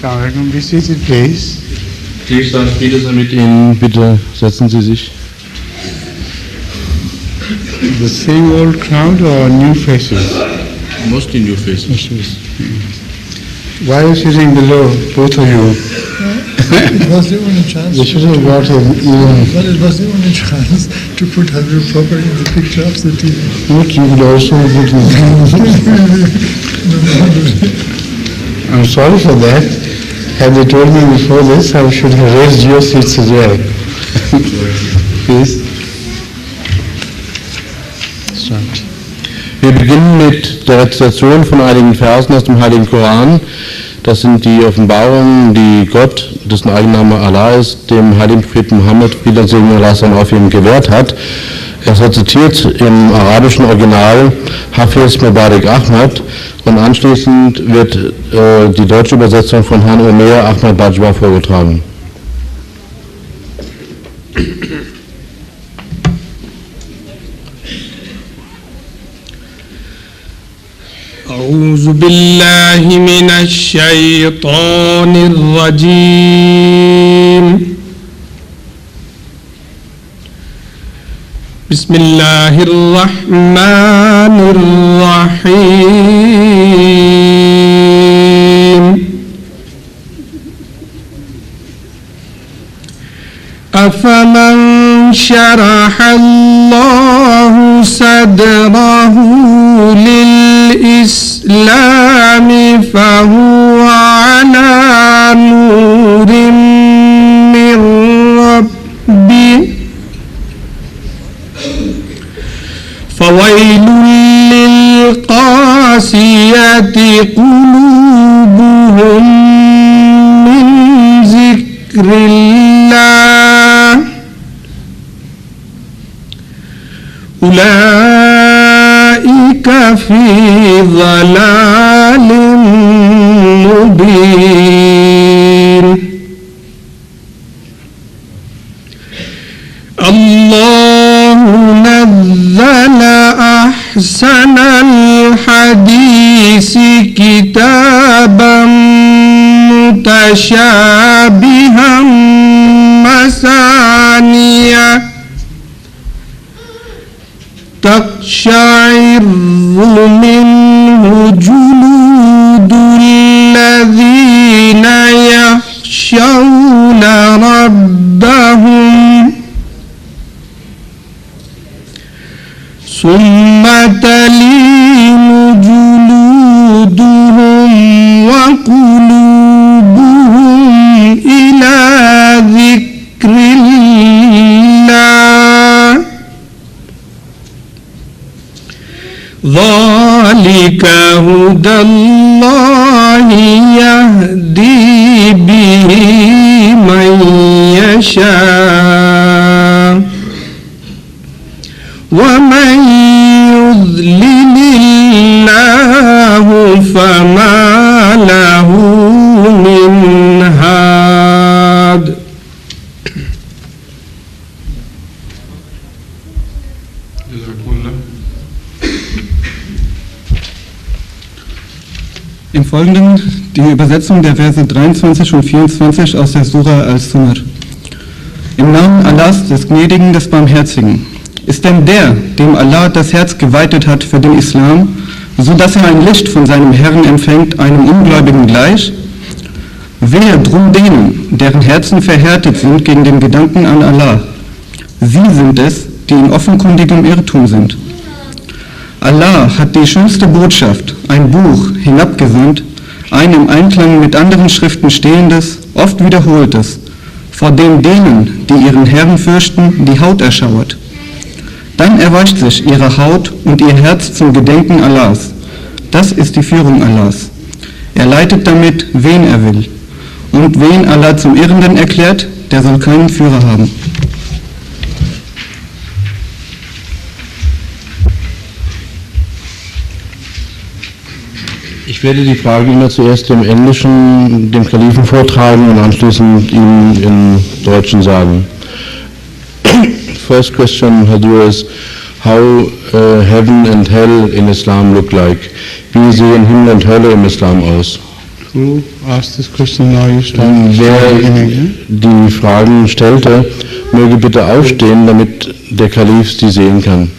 Assalamualaikum. Be seated, please. Tiefstand, Friede sei mit Ihnen. Bitte setzen Sie sich. The same old crowd or new faces? Mostly new faces. Why are you sitting below, both of you? It was the only chance. You should have brought him even. But it was the only chance to put Hadru properly in the picture of the TV. What you could also put I'm sorry for that. Had they told me before this, I should have raised your seats as well. Please. Start. Wir beginnen mit der Rezitation von einigen Versen aus dem Heiligen Koran. Das sind die Offenbarungen, die Gott, dessen Eigenname Allah ist, dem heiligen Propheten Muhammad, Friede und Segen Allah auf ihm gewährt hat. Er rezitiert im arabischen Original Hafiz Mubarak Ahmad und anschließend wird die deutsche Übersetzung von Herrn Omer Ahmad Bajwa vorgetragen. أعوذ بالله من الشيطان الرجيم بسم الله الرحمن الرحيم أفمن شرح الله صدره للإسلام فهو على نور من ربه فويل للقاسية قلوبهم من ذكر الله أولئك في ضلال مبين الله نزل أحسن الحديث كتابا متشابها مثانية تقشعر منه جلود الذين يخشون ربهم ثم تلين جلودهم وقلوبهم إلى ذكر الله ذلك هدى الله يهدي به من يشاء ومن يضلل الله فما له من هاد Im Folgenden die Übersetzung der Verse 23 und 24 aus der Sura Al-Zumar. Im Namen Allahs, des Gnädigen, des Barmherzigen. Ist denn der, dem Allah das Herz geweitet hat für den Islam, so dass er ein Licht von seinem Herrn empfängt, einem Ungläubigen gleich? Wehe drum denen, deren Herzen verhärtet sind gegen den Gedanken an Allah. Sie sind es, die in offenkundigem Irrtum sind. Allah hat die schönste Botschaft, ein Buch, hinabgesandt, ein im Einklang mit anderen Schriften stehendes, oft wiederholtes, vor dem denen, die ihren Herrn fürchten, die Haut erschauert. Dann erweicht sich ihre Haut und ihr Herz zum Gedenken Allahs. Das ist die Führung Allahs. Er leitet damit, wen er will. Und wen Allah zum Irrenden erklärt, der soll keinen Führer haben. Ich werde die Frage immer zuerst im Englischen dem Kalifen vortragen und anschließend ihm im Deutschen sagen. First question, Hadur, is how heaven and hell in Islam look like. Wie sehen Himmel und Hölle im Islam aus? Who asked this question now? You start. Wer die Fragen stellte, möge bitte aufstehen, damit der Kalif sie sehen kann.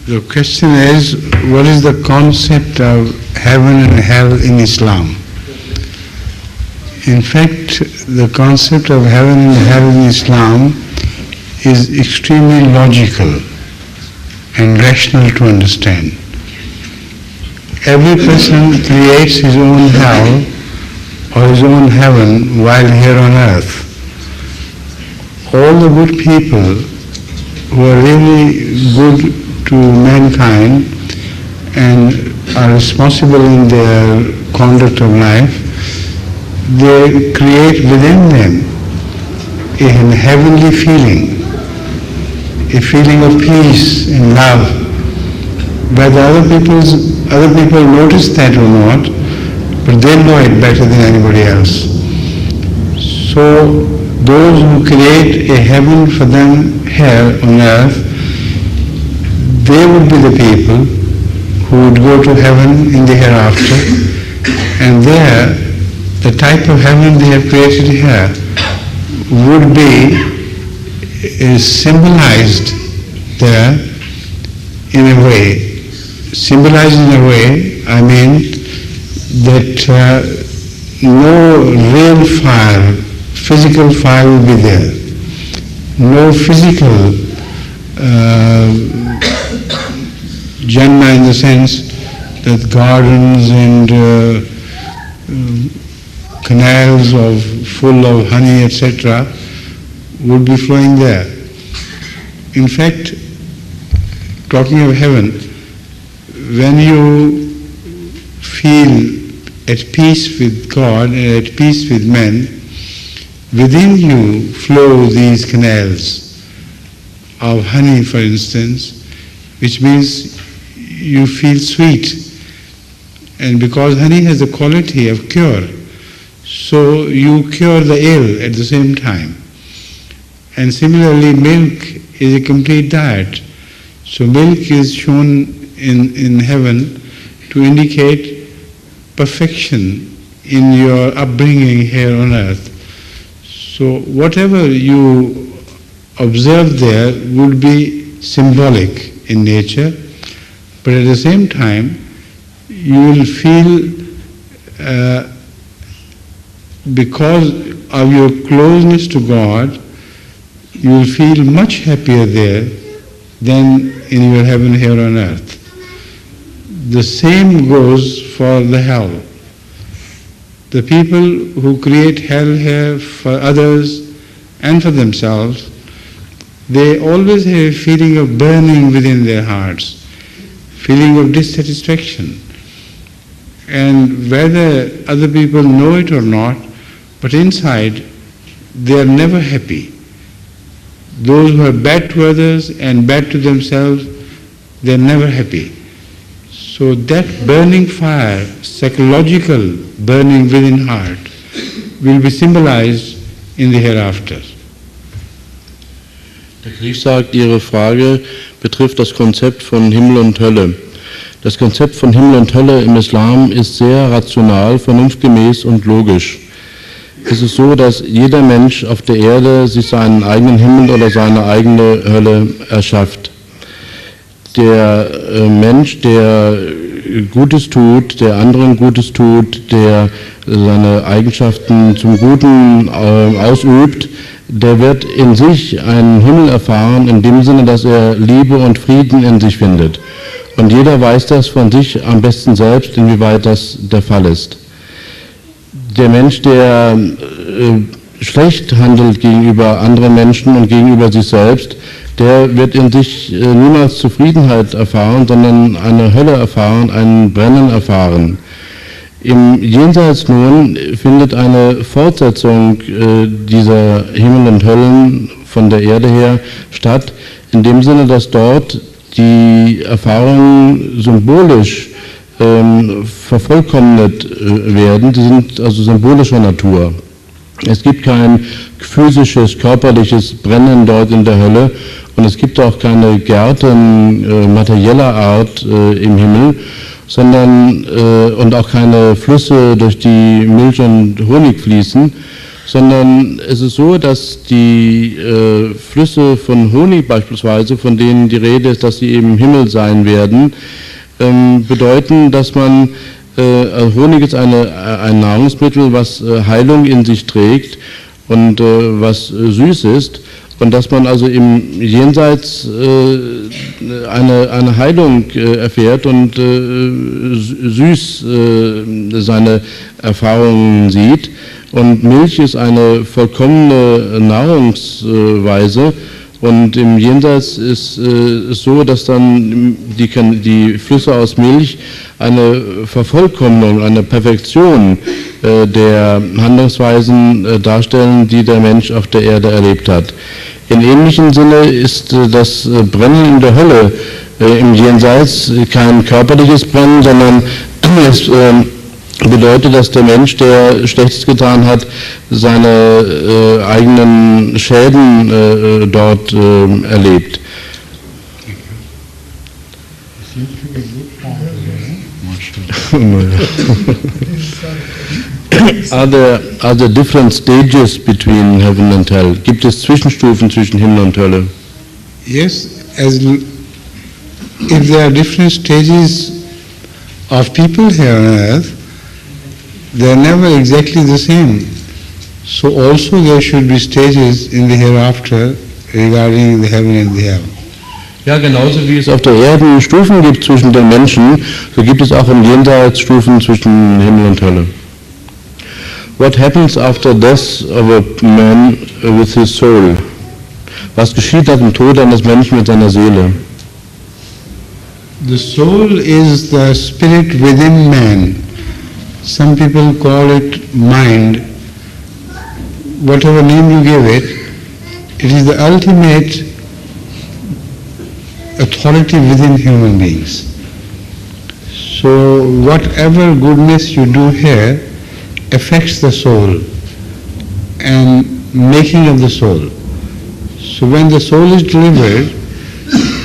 The question is, what is the concept of heaven and hell in Islam? In fact, the concept of heaven and hell in Islam is extremely logical and rational to understand. Every person creates his own hell or his own heaven while here on earth. All the good people who are really good to mankind and are responsible in their conduct of life, they create within them a heavenly feeling, a feeling of peace and love. Whether other people notice that or not, but they know it better than anybody else. So those who create a heaven for them here on earth, they would be the people who would go to heaven in the hereafter, and there, the type of heaven they have created here would be symbolized there in a way. Symbolized in a way, I mean that no real fire, physical fire will be there. No physical Jannah in the sense that gardens and canals full of honey, etc., would be flowing there. In fact, talking of heaven, when you feel at peace with God and at peace with men, within you flow these canals of honey, for instance, which means you feel sweet. And because honey has the quality of cure, so you cure the ill at the same time. And similarly, milk is a complete diet. So milk is shown in heaven to indicate perfection in your upbringing here on earth. So whatever you observe there would be symbolic in nature, but at the same time you will feel because of your closeness to God, you will feel much happier there than in your heaven here on earth. The same goes for the hell. The people who create hell here for others and for themselves, they always have a feeling of burning within their hearts, feeling of dissatisfaction. And whether other people know it or not, but inside they are never happy. Those who are bad to others and bad to themselves, they are never happy. So that burning fire, psychological burning within heart, will be symbolized in the hereafter. Der Kalif sagt, Ihre Frage betrifft das Konzept von Himmel und Hölle. Das Konzept von Himmel und Hölle im Islam ist sehr rational, vernunftgemäß und logisch. Es ist so, dass jeder Mensch auf der Erde sich seinen eigenen Himmel oder seine eigene Hölle erschafft. Der Mensch, der Gutes tut, der anderen Gutes tut, der seine Eigenschaften zum Guten ausübt, der wird in sich einen Himmel erfahren, in dem Sinne, dass er Liebe und Frieden in sich findet. Und jeder weiß das von sich am besten selbst, inwieweit das der Fall ist. Der Mensch, der schlecht handelt gegenüber anderen Menschen und gegenüber sich selbst, der wird in sich niemals Zufriedenheit erfahren, sondern eine Hölle erfahren, ein Brennen erfahren. Im Jenseits nun findet eine Fortsetzung dieser Himmel und Höllen von der Erde her statt, in dem Sinne, dass dort die Erfahrungen symbolisch vervollkommnet werden, die sind also symbolischer Natur. Es gibt kein physisches, körperliches Brennen dort in der Hölle und es gibt auch keine Gärten materieller Art im Himmel, sondern und auch keine Flüsse, durch die Milch und Honig fließen, sondern es ist so, dass die Flüsse von Honig beispielsweise, von denen die Rede ist, dass sie eben im Himmel sein werden, bedeuten, dass man Honig ist ein Nahrungsmittel, was Heilung in sich trägt und was süß ist und dass man also im Jenseits eine Heilung erfährt und süß seine Erfahrungen sieht. Und Milch ist eine vollkommene Nahrungsweise und im Jenseits ist es so, dass dann die Flüsse aus Milch eine Vervollkommnung, eine Perfektion der Handlungsweisen darstellen, die der Mensch auf der Erde erlebt hat. In ähnlichem Sinne ist das Brennen in der Hölle im Jenseits kein körperliches Brennen, sondern es bedeutet, dass der Mensch, der Schlechtes getan hat, seine eigenen Schäden dort erlebt. Are there different stages between heaven and hell? Gibt es Zwischenstufen zwischen Himmel und Hölle? Yes, if there are different stages of people here on earth, they are never exactly the same. So also there should be stages in the hereafter regarding the heaven and the hell. Ja, genauso wie es auf der Erde Stufen gibt zwischen den Menschen, so gibt es auch im Jenseits Stufen zwischen Himmel und Hölle. What happens after death of a man with his soul? Was geschieht nach dem Tod eines Menschen mit seiner Seele? The soul is the spirit within man. Some people call it mind. Whatever name you give it, it is the ultimate authority within human beings. So whatever goodness you do here affects the soul and making of the soul. So when the soul is delivered,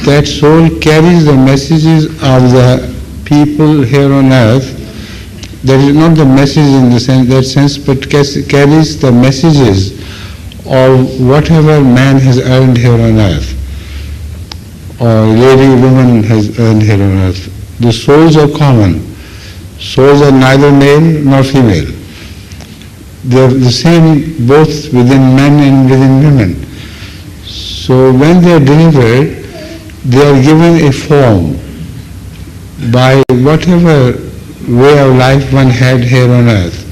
that soul carries the messages of the people here on earth. That is not the message in that sense, but carries the messages of whatever man has earned here on earth, or lady, woman has earned here on earth. The souls are common. Souls are neither male nor female. They are the same both within men and within women. So when they are delivered, they are given a form by whatever way of life one had here on earth.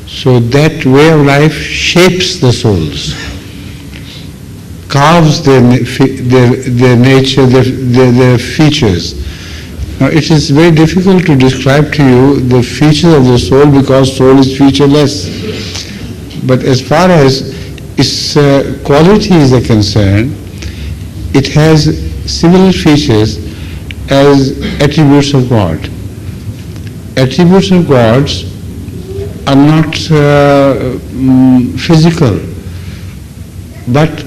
So that way of life shapes the souls, carves their nature, their features. Now it is very difficult to describe to you the features of the soul because soul is featureless. But as far as its qualities are concerned, it has similar features as attributes of God. Attributes of gods are not physical, but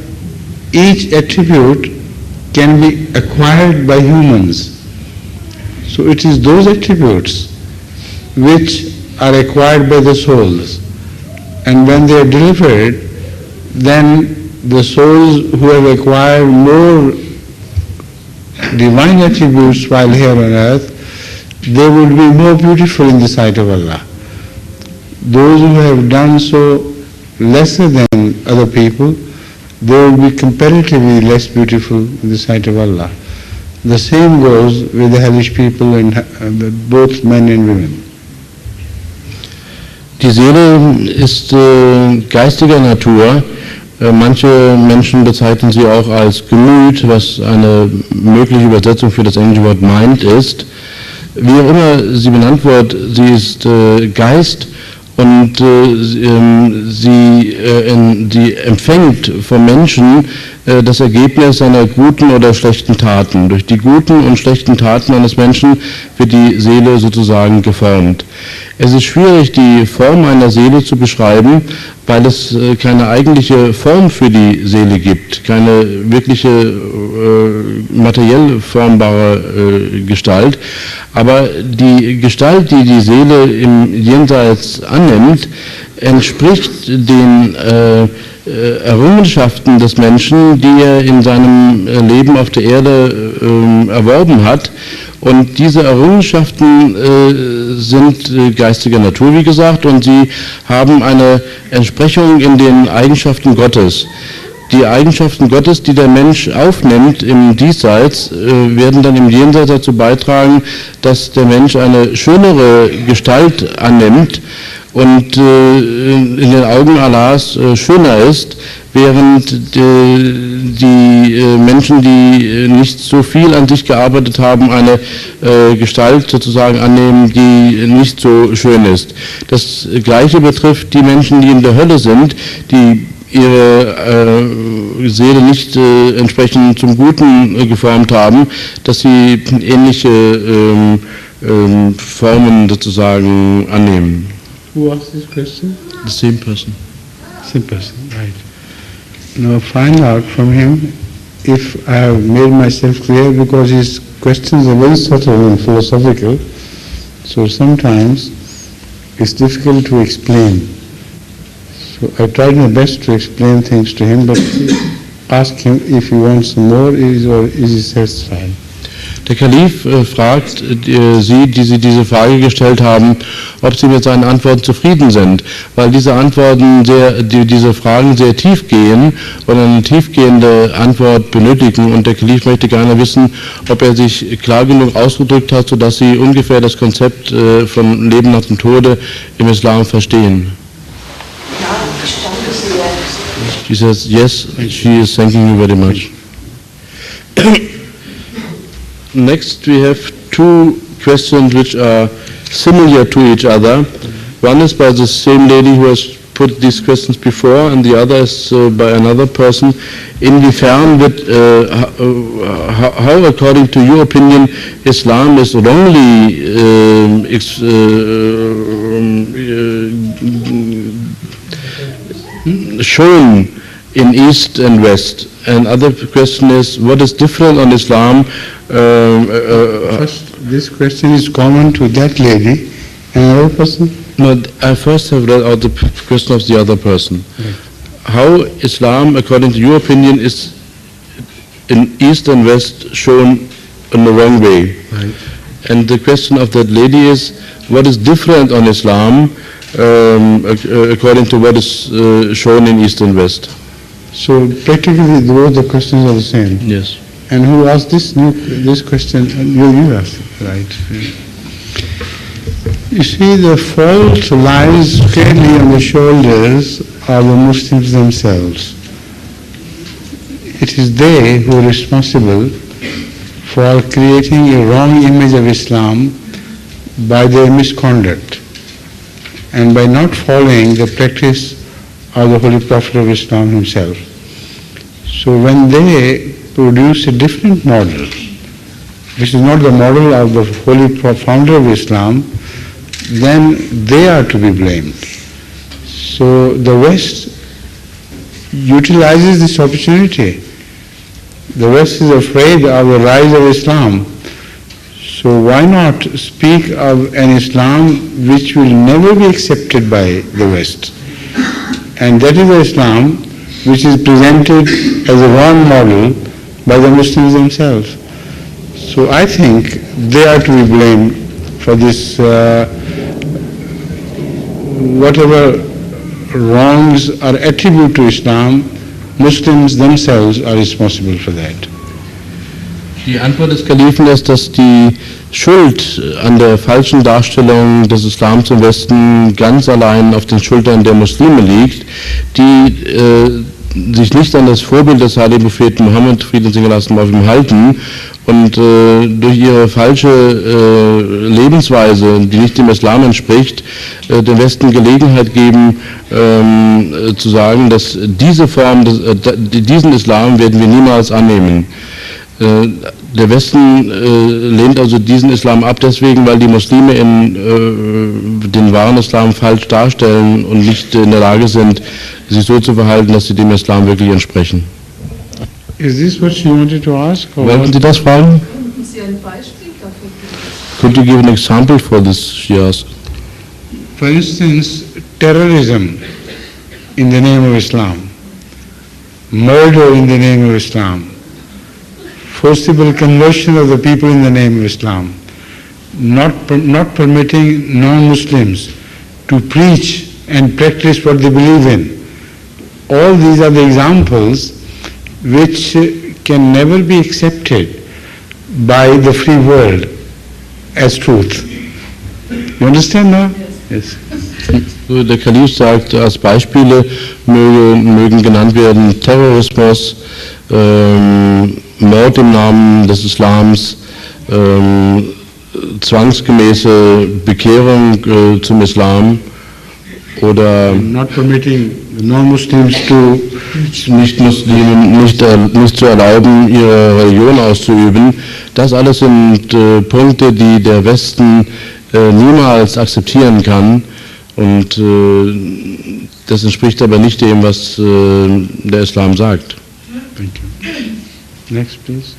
each attribute can be acquired by humans. So it is those attributes which are acquired by the souls, and when they are delivered, then the souls who have acquired more divine attributes while here on earth, they will be more beautiful in the sight of Allah. Those who have done so lesser than other people, they will be comparatively less beautiful in the sight of Allah. The same goes with the hellish people and both men and women. Die Seele ist geistiger Natur. Manche Menschen bezeichnen sie auch als Gemüt, was eine mögliche Übersetzung für das englische Wort Mind ist. Wie auch immer sie benannt wird, sie ist Geist und sie empfängt vom Menschen das Ergebnis seiner guten oder schlechten Taten. Durch die guten und schlechten Taten eines Menschen wird die Seele sozusagen geformt. Es ist schwierig, die Form einer Seele zu beschreiben, weil es keine eigentliche Form für die Seele gibt, keine wirkliche materiell formbare Gestalt. Aber die Gestalt, die die Seele im Jenseits annimmt, entspricht den Errungenschaften des Menschen, die er in seinem Leben auf der Erde erworben hat. Und diese Errungenschaften sind geistiger Natur, wie gesagt, und sie haben eine Entsprechung in den Eigenschaften Gottes. Die Eigenschaften Gottes, die der Mensch aufnimmt im Diesseits, werden dann im Jenseits dazu beitragen, dass der Mensch eine schönere Gestalt annimmt und in den Augen Allahs schöner ist, während die Menschen, die nicht so viel an sich gearbeitet haben, eine Gestalt sozusagen annehmen, die nicht so schön ist. Das Gleiche betrifft die Menschen, die in der Hölle sind, die ihre Seele nicht entsprechend zum Guten geformt haben, dass sie ähnliche Formen sozusagen annehmen. Who asked this question? The same person. Same person, right. Now find out from him if I have made myself clear, because his questions are very subtle and philosophical, so sometimes it's difficult to explain. So I tried my best to explain things to him, but ask him if he wants more, or is he satisfied? Der Kalif fragt Sie, die Sie diese Frage gestellt haben, ob Sie mit seinen Antworten zufrieden sind, weil diese diese Fragen sehr tief gehen und eine tiefgehende Antwort benötigen, und der Kalif möchte gerne wissen, ob er sich klar genug ausgedrückt hat, sodass Sie ungefähr das Konzept von Leben nach dem Tode im Islam verstehen. She says, yes, she is thanking you very much. Next we have two questions which are similar to each other. One is by the same lady who has put these questions before, and the other is by another person. Inwiefern wird, how according to your opinion Islam is wrongly shown in East and West? And other question is, what is different on Islam? First, this question is common to that lady and another person? No, I first have read out the question of the other person. Right. How Islam, according to your opinion, is in East and West shown in the wrong way? Right. And the question of that lady is, what is different on Islam according to what is shown in East and West? So practically both the questions are the same. Yes. And who asked this question? You asked it, right? You see, the fault lies clearly on the shoulders of the Muslims themselves. It is they who are responsible for creating a wrong image of Islam by their misconduct and by not following the practice of the Holy Prophet of Islam himself. So when they produce a different model, which is not the model of the Holy Founder of Islam, then they are to be blamed. So the West utilizes this opportunity. The West is afraid of the rise of Islam. So why not speak of an Islam which will never be accepted by the West? And that is the Islam which is presented as a wrong model by the Muslims themselves. So I think they are to be blamed for this, whatever wrongs are attributed to Islam, Muslims themselves are responsible for that. Die Antwort des Kalifen ist, dass die Schuld an der falschen Darstellung des Islams im Westen ganz allein auf den Schultern der Muslime liegt, die sich nicht an das Vorbild des heiligen Propheten Mohammed, Frieden und Segen lassen, auf ihm halten und durch ihre falsche Lebensweise, die nicht dem Islam entspricht, dem Westen Gelegenheit geben, zu sagen, dass diese Form, diesen Islam werden wir niemals annehmen. Der Westen lehnt also diesen Islam ab, deswegen, weil die Muslime den wahren Islam falsch darstellen und nicht in der Lage sind, sich so zu verhalten, dass sie dem Islam wirklich entsprechen. Is this what she wanted to ask? Wollten Sie das fragen? Könnten Sie ein Beispiel dafür geben? Could you give an example for this, she asked? For instance, terrorism in the name of Islam, murder in the name of Islam, forcible conversion of the people in the name of Islam, not permitting non-Muslims to preach and practice what they believe in. All these are the examples which can never be accepted by the free world as truth. You understand now? Yes. Der Kalif sagt, als Beispiele mögen genannt werden Terrorismus, Mord im Namen des Islams, zwangsgemäße Bekehrung zum Islam oder not permitting non-Muslims to Nicht-Muslimen nicht zu erlauben, ihre Religion auszuüben. Das alles sind Punkte, die der Westen niemals akzeptieren kann, und das entspricht aber nicht dem, was der Islam sagt. Thank you. Next, please.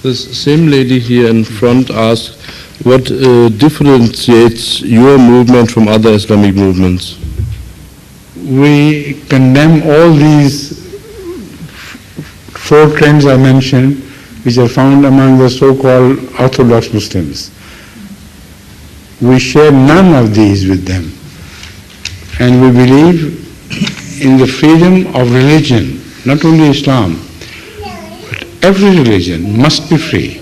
This same lady here in front asked, what differentiates your movement from other Islamic movements? We condemn all these four trends I mentioned, which are found among the so-called Orthodox Muslims. We share none of these with them, and we believe in the freedom of religion, not only Islam, but every religion must be free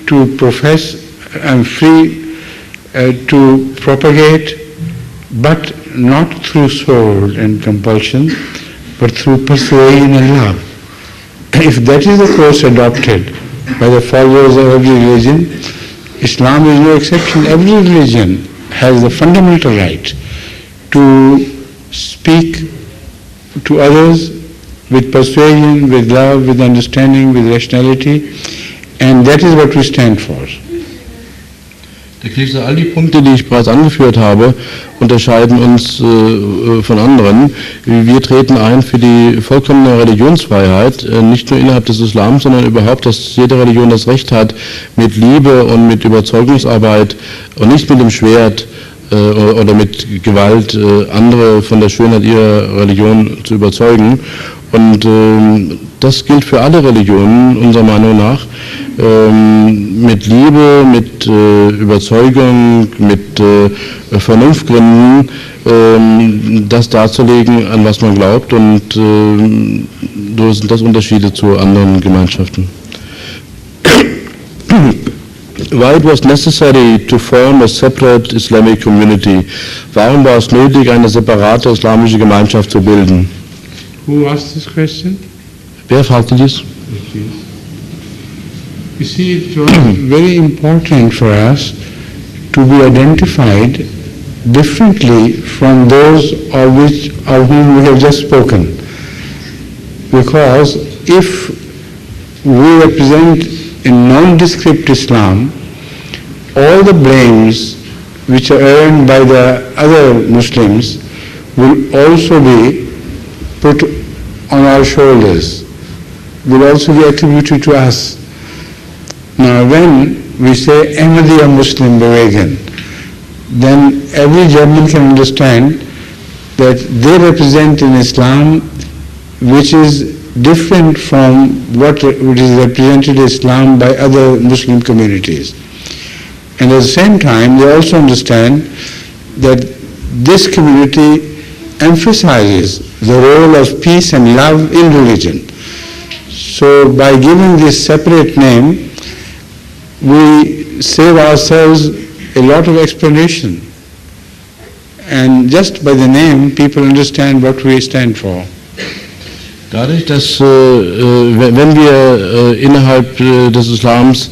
to profess and free to propagate, but not through sword and compulsion, but through persuasion and love. If that is the course adopted by the followers of every religion, Islam is no exception. Every religion has the fundamental right to speak to others with persuasion, with love, with understanding, with rationality, and that is what we stand for. Der Kalif sagt, all die Punkte, die ich bereits angeführt habe, unterscheiden uns von anderen. Wir treten ein für die vollkommene Religionsfreiheit, nicht nur innerhalb des Islam, sondern überhaupt, dass jede Religion das Recht hat, mit Liebe und mit Überzeugungsarbeit und nicht mit dem Schwert oder mit Gewalt andere von der Schönheit ihrer Religion zu überzeugen. Und das gilt für alle Religionen, unserer Meinung nach, mit Liebe, mit Überzeugung, mit Vernunftgründen, das darzulegen, an was man glaubt, und so sind das Unterschiede zu anderen Gemeinschaften. Why it was necessary to form a separate Islamic community? Warum war es nötig, eine separate islamische Gemeinschaft zu bilden? Who asked this question? Wer fragte dies? You see, it was very important for us to be identified differently from those of whom we have just spoken. Because if we represent a nondescript Islam, all the blames which are earned by the other Muslims will also be put on our shoulders, will also be attributed to us. Now when we say Ahmadiyya Muslim Bewegung, then every German can understand that they represent an Islam which is different from what is represented Islam by other Muslim communities. And at the same time, they also understand that this community emphasizes the role of peace and love in religion. So by giving this separate name, we save ourselves a lot of explanation. And just by the name, people understand what we stand for. Dadurch, dass wenn wir innerhalb des Islams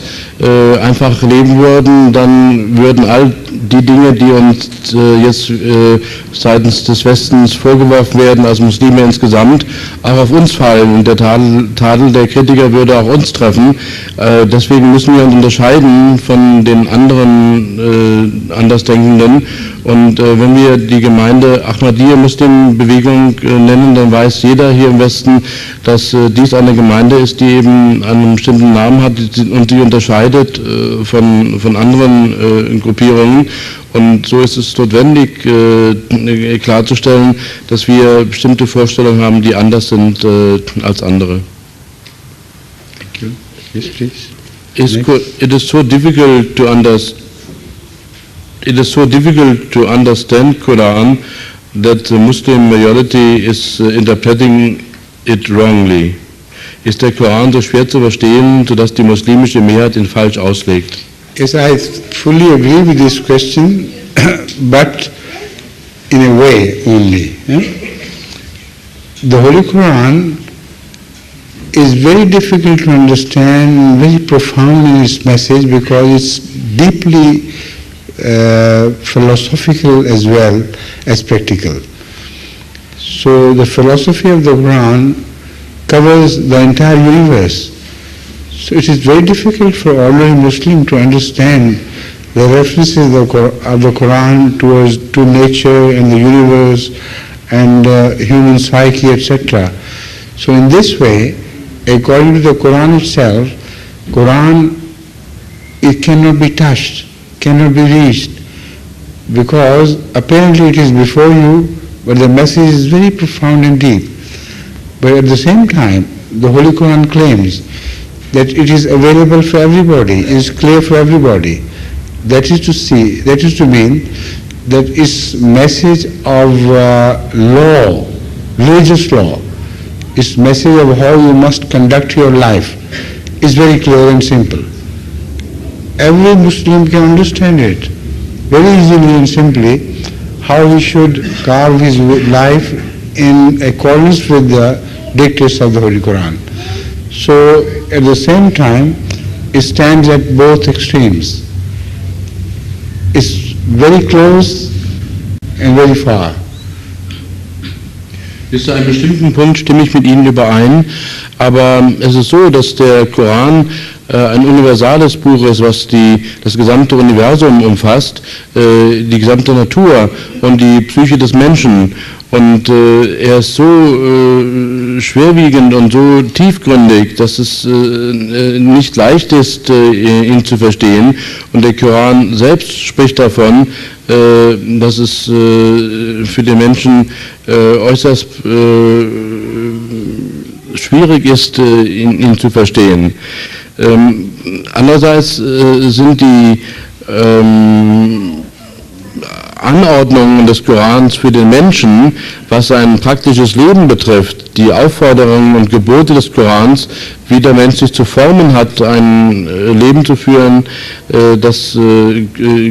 einfach leben würden, dann würden all die Dinge, die uns jetzt seitens des Westens vorgeworfen werden, als Muslime insgesamt, auch auf uns fallen. Und der Tadel der Kritiker würde auch uns treffen. Deswegen müssen wir uns unterscheiden von den anderen Andersdenkenden. Und wenn wir die Gemeinde Ahmadiyya-Muslim-Bewegung nennen, dann weiß jeder hier im Westen, dass dies eine Gemeinde ist, die eben einen bestimmten Namen hat und die unterscheidet von anderen Gruppierungen. Und so ist es notwendig, klarzustellen, dass wir bestimmte Vorstellungen haben, die anders sind als andere. Thank you. Yes, please. It is so difficult to understand. It is so difficult to understand Quran that the Muslim majority is interpreting it wrongly. Ist der Koran so schwer zu verstehen, sodass die muslimische Mehrheit ihn falsch auslegt? Yes, I fully agree with this question, but in a way only. The Holy Quran is very difficult to understand, very profound in its message because it's deeply philosophical as well as practical. So the philosophy of the Quran covers the entire universe. So it is very difficult for ordinary Muslim to understand the references of the Quran to nature and the universe and human psyche, etc. So in this way, according to the Quran itself, it cannot be touched, cannot be reached, because apparently it is before you, but the message is very profound and deep. But at the same time, the Holy Quran claims that it is available for everybody, it is clear for everybody. That is to mean that its message of law, religious law, its message of how you must conduct your life is very clear and simple. Every Muslim can understand it very easily and simply, how he should carve his life in accordance with the dictates of the Holy Quran. So at the same time, it stands at both extremes. It's very close and very far. Bis zu einem bestimmten Punkt stimme ich mit Ihnen überein, aber es ist so, dass der Koran ein universales Buch ist, was das gesamte Universum umfasst, die gesamte Natur und die Psyche des Menschen. Und er ist so schwerwiegend und so tiefgründig, dass es nicht leicht ist, ihn zu verstehen. Und der Koran selbst spricht davon, dass es für den Menschen äußerst schwierig ist, ihn zu verstehen. Andererseits sind die Anordnungen des Korans für den Menschen, was sein praktisches Leben betrifft, die Aufforderungen und Gebote des Korans, wie der Mensch sich zu formen hat, ein Leben zu führen, das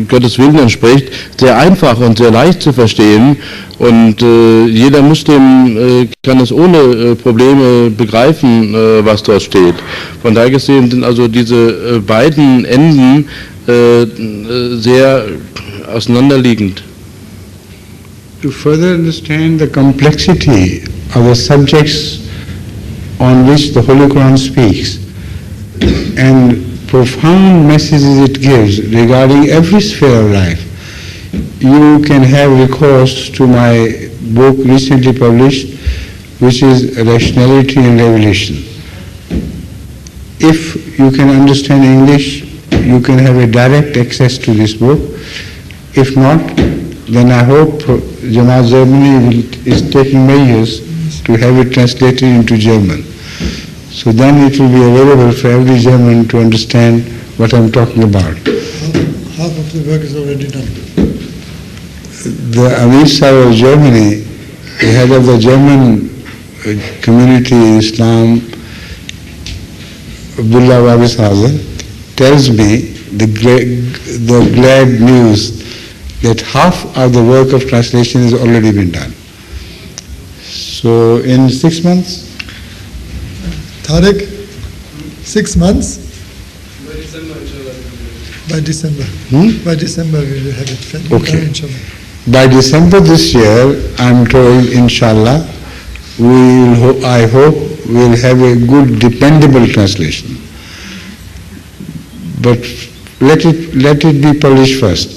Gottes Willen entspricht, sehr einfach und sehr leicht zu verstehen. Und jeder Muslim kann es ohne Probleme begreifen, was dort steht. Von daher gesehen sind also diese beiden Enden sehr auseinanderliegend. To further understand the complexity of the subjects on which the Holy Quran speaks and profound messages it gives regarding every sphere of life, you can have recourse to my book recently published, which is Rationality and Revelation. If you can understand English, you can have a direct access to this book. If not, then I hope Jamaat Germany is taking measures to have it translated into German. So then it will be available for every German to understand what I'm talking about. Half of the work is already done. The Amir Sahib of Germany, the head of the German community in Islam, Abdullah Wabis Hazar, tells me the glad news that half of the work of translation has already been done. So in 6 months, Tarek, 6 months? By December. By December we will have it. Okay. Inshallah. By December this year, I'm told, inshallah, I hope we'll have a good, dependable translation. But let it be published first.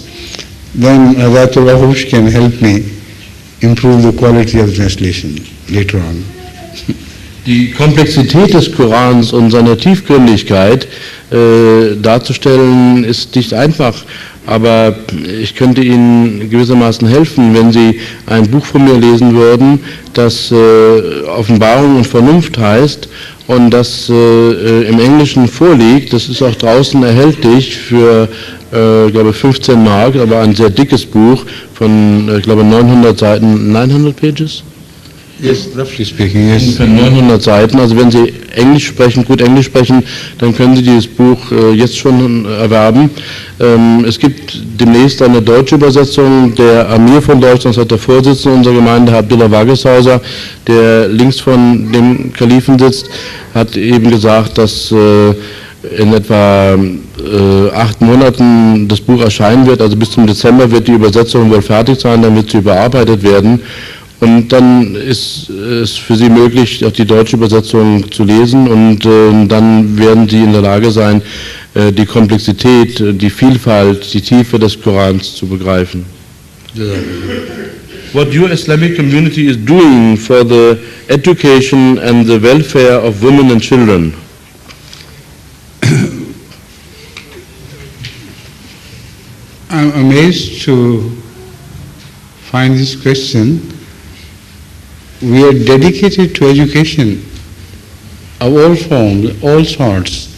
Then Hazrat Hush can help me improve the quality of the translation later on. Die Komplexität des Korans und seine Tiefgründigkeit darzustellen ist nicht einfach, aber ich könnte Ihnen gewissermaßen helfen, wenn Sie ein Buch von mir lesen würden, das Offenbarung und Vernunft heißt und das im Englischen vorliegt. Das ist auch draußen erhältlich für, glaube 15 Mark, aber ein sehr dickes Buch von, ich glaube 900 Seiten, 900 Pages? Yes, roughly speaking, yes. Ungefähr 900 Seiten. Also wenn Sie Englisch sprechen, gut Englisch sprechen, dann können Sie dieses Buch jetzt schon erwerben. Es gibt demnächst eine deutsche Übersetzung. Der Amir von Deutschland, das hat der Vorsitzende unserer Gemeinde, Herr Abdullah Wageshauser, der links von dem Kalifen sitzt, hat eben gesagt, dass in etwa 8 Monaten das Buch erscheinen wird. Also bis zum Dezember wird die Übersetzung wohl fertig sein, dann wird sie überarbeitet werden. Und dann ist es für Sie möglich, auch die deutsche Übersetzung zu lesen und dann werden Sie in der Lage sein, die Komplexität, die Vielfalt, die Tiefe des Korans zu begreifen. What your Islamic community is doing for the education and the welfare of women and children. I'm amazed to find this question. We are dedicated to education of all forms, all sorts.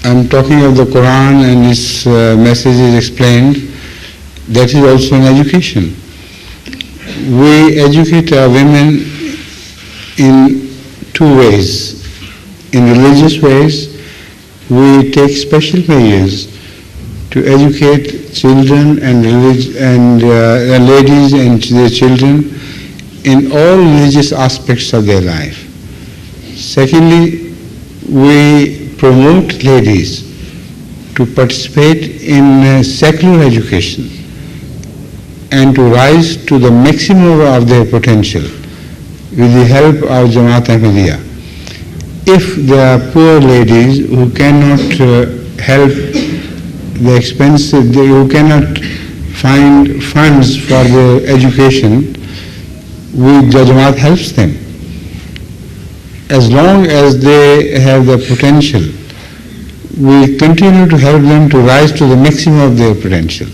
I'm talking of the Quran and its messages explained. That is also an education. We educate our women in 2 ways. In religious ways, we take special measures to educate children and ladies and their children in all religious aspects of their life. Secondly, we promote ladies to participate in secular education and to rise to the maximum of their potential with the help of Jamaat Ahmadiyya. If there are poor ladies who cannot help the expensive, who cannot find funds for their education, the Jamaat helps them. As long as they have the potential, we continue to help them to rise to the maximum of their potential.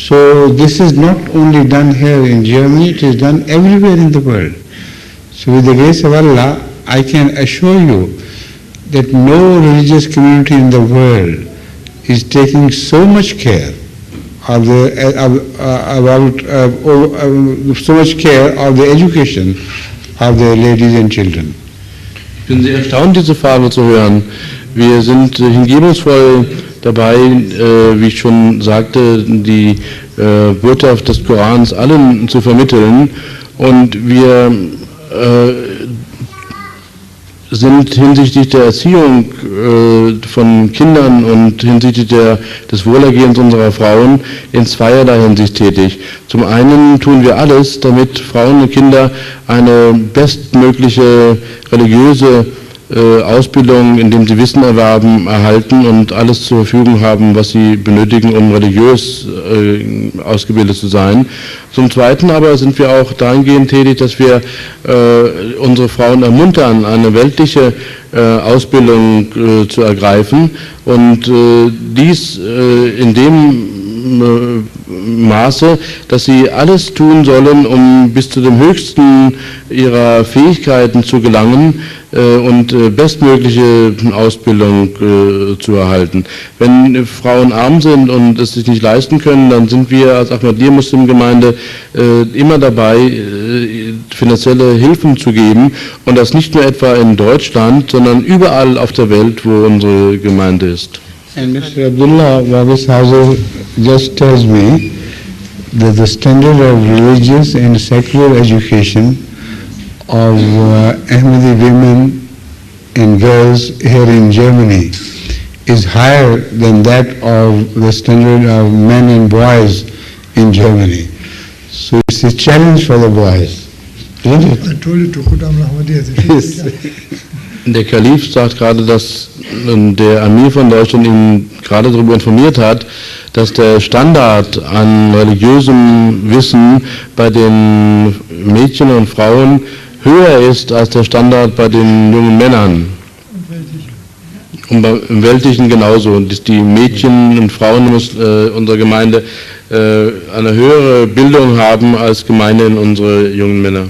So this is not only done here in Germany, it is done everywhere in the world. So with the grace of Allah, I can assure you that no religious community in the world is taking so much care of so much care of the education of the ladies and children. Ich bin sehr erstaunt, diese Frage zu hören. Wir sind hingebungsvoll dabei, wie ich schon sagte, die Botschaft des Korans allen zu vermitteln. Und wir sind hinsichtlich der Erziehung von Kindern und hinsichtlich des Wohlergehens unserer Frauen in zweierlei Hinsicht tätig. Zum einen tun wir alles, damit Frauen und Kinder eine bestmögliche religiöse Ausbildung, indem sie Wissen erwerben, erhalten und alles zur Verfügung haben, was sie benötigen, um religiös ausgebildet zu sein. Zum Zweiten aber sind wir auch dahingehend tätig, dass wir unsere Frauen ermuntern, eine weltliche Ausbildung zu ergreifen und dies in dem Maße, dass sie alles tun sollen, um bis zu dem höchsten ihrer Fähigkeiten zu gelangen und bestmögliche Ausbildung zu erhalten. Wenn Frauen arm sind und es sich nicht leisten können, dann sind wir als Ahmadiyya-Muslim-Gemeinde immer dabei, finanzielle Hilfen zu geben und das nicht nur etwa in Deutschland, sondern überall auf der Welt, wo unsere Gemeinde ist. And Mr. Abdullah Wageshauser just tells me that the standard of religious and secular education of Ahmadi women and girls here in Germany is higher than that of the standard of men and boys in Germany. So it's a challenge for the boys, isn't it? I told you to put on Ahmadiyya. Yes. Der Kalif sagt gerade, dass der Amir von Deutschland ihn gerade darüber informiert hat, dass der Standard an religiösem Wissen bei den Mädchen und Frauen höher ist als der Standard bei den jungen Männern. Und im Weltlichen genauso. Und dass die Mädchen und Frauen unserer Gemeinde eine höhere Bildung haben als gemeinhin unsere jungen Männer.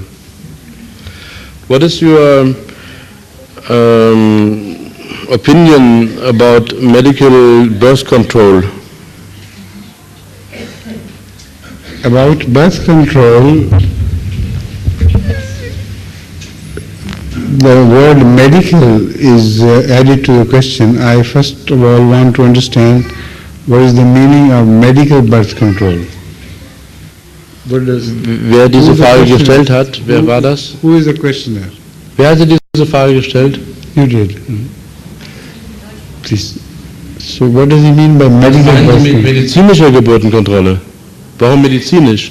What is your opinion about medical birth control? About birth control, the word medical is added to the question. I first of all want to understand what is the meaning of medical birth control. Wer diese Frage gestellt hat, wer war das? Who is the questioner? Wer hatte diese Frage gestellt? You did. Please. So what does he mean by medical birth control? Medizinische Geburtenkontrolle. Warum medizinisch?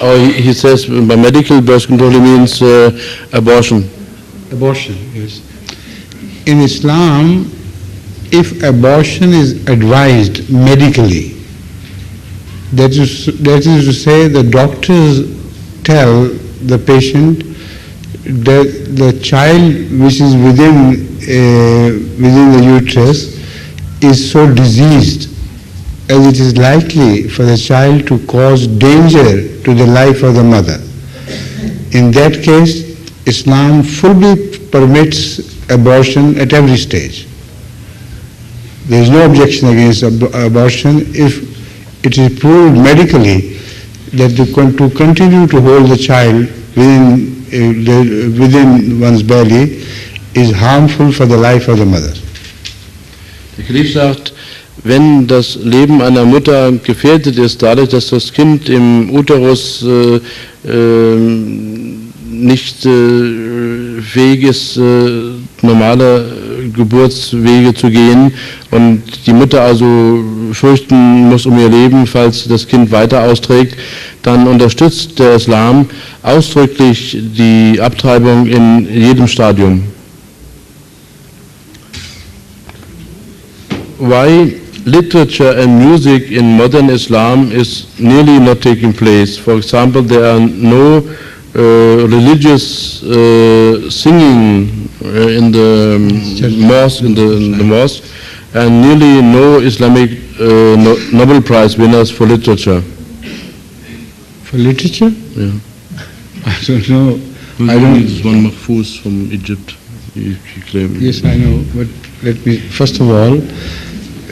Oh, he says by medical birth control he means abortion. Abortion, yes. In Islam, if abortion is advised medically, that is to say the doctors tell the patient that the child which is within the uterus is so diseased as it is likely for the child to cause danger to the life of the mother. In that case, Islam fully permits abortion at every stage. There is no objection against abortion if it is proved medically that to continue to hold the child within one's belly is harmful for the life of the mother. Der Kalif sagt, wenn das Leben einer Mutter gefährdet ist, dadurch, dass das Kind im Uterus nicht fähig ist, normale Geburtswege zu gehen und die Mutter also fürchten muss um ihr Leben, falls das Kind weiter austrägt, dann unterstützt der Islam ausdrücklich die Abtreibung in jedem Stadium. Why literature and music in modern Islam is nearly not taking place? For example, there are no religious singing in the mosque, and nearly no Islamic Nobel Prize winners for literature. For literature? Yeah. I don't know. This one Mahfouz from Egypt. He claimed. Yes, I know. But first of all,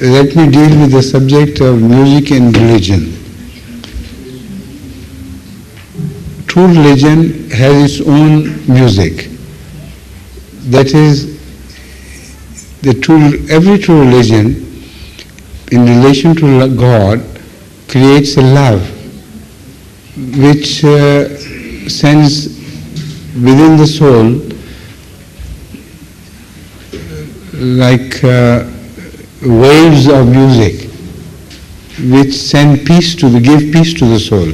let me deal with the subject of music and religion. True religion has its own music. That is, every true religion in relation to God creates a love which sends within the soul like waves of music which send peace give peace to the soul.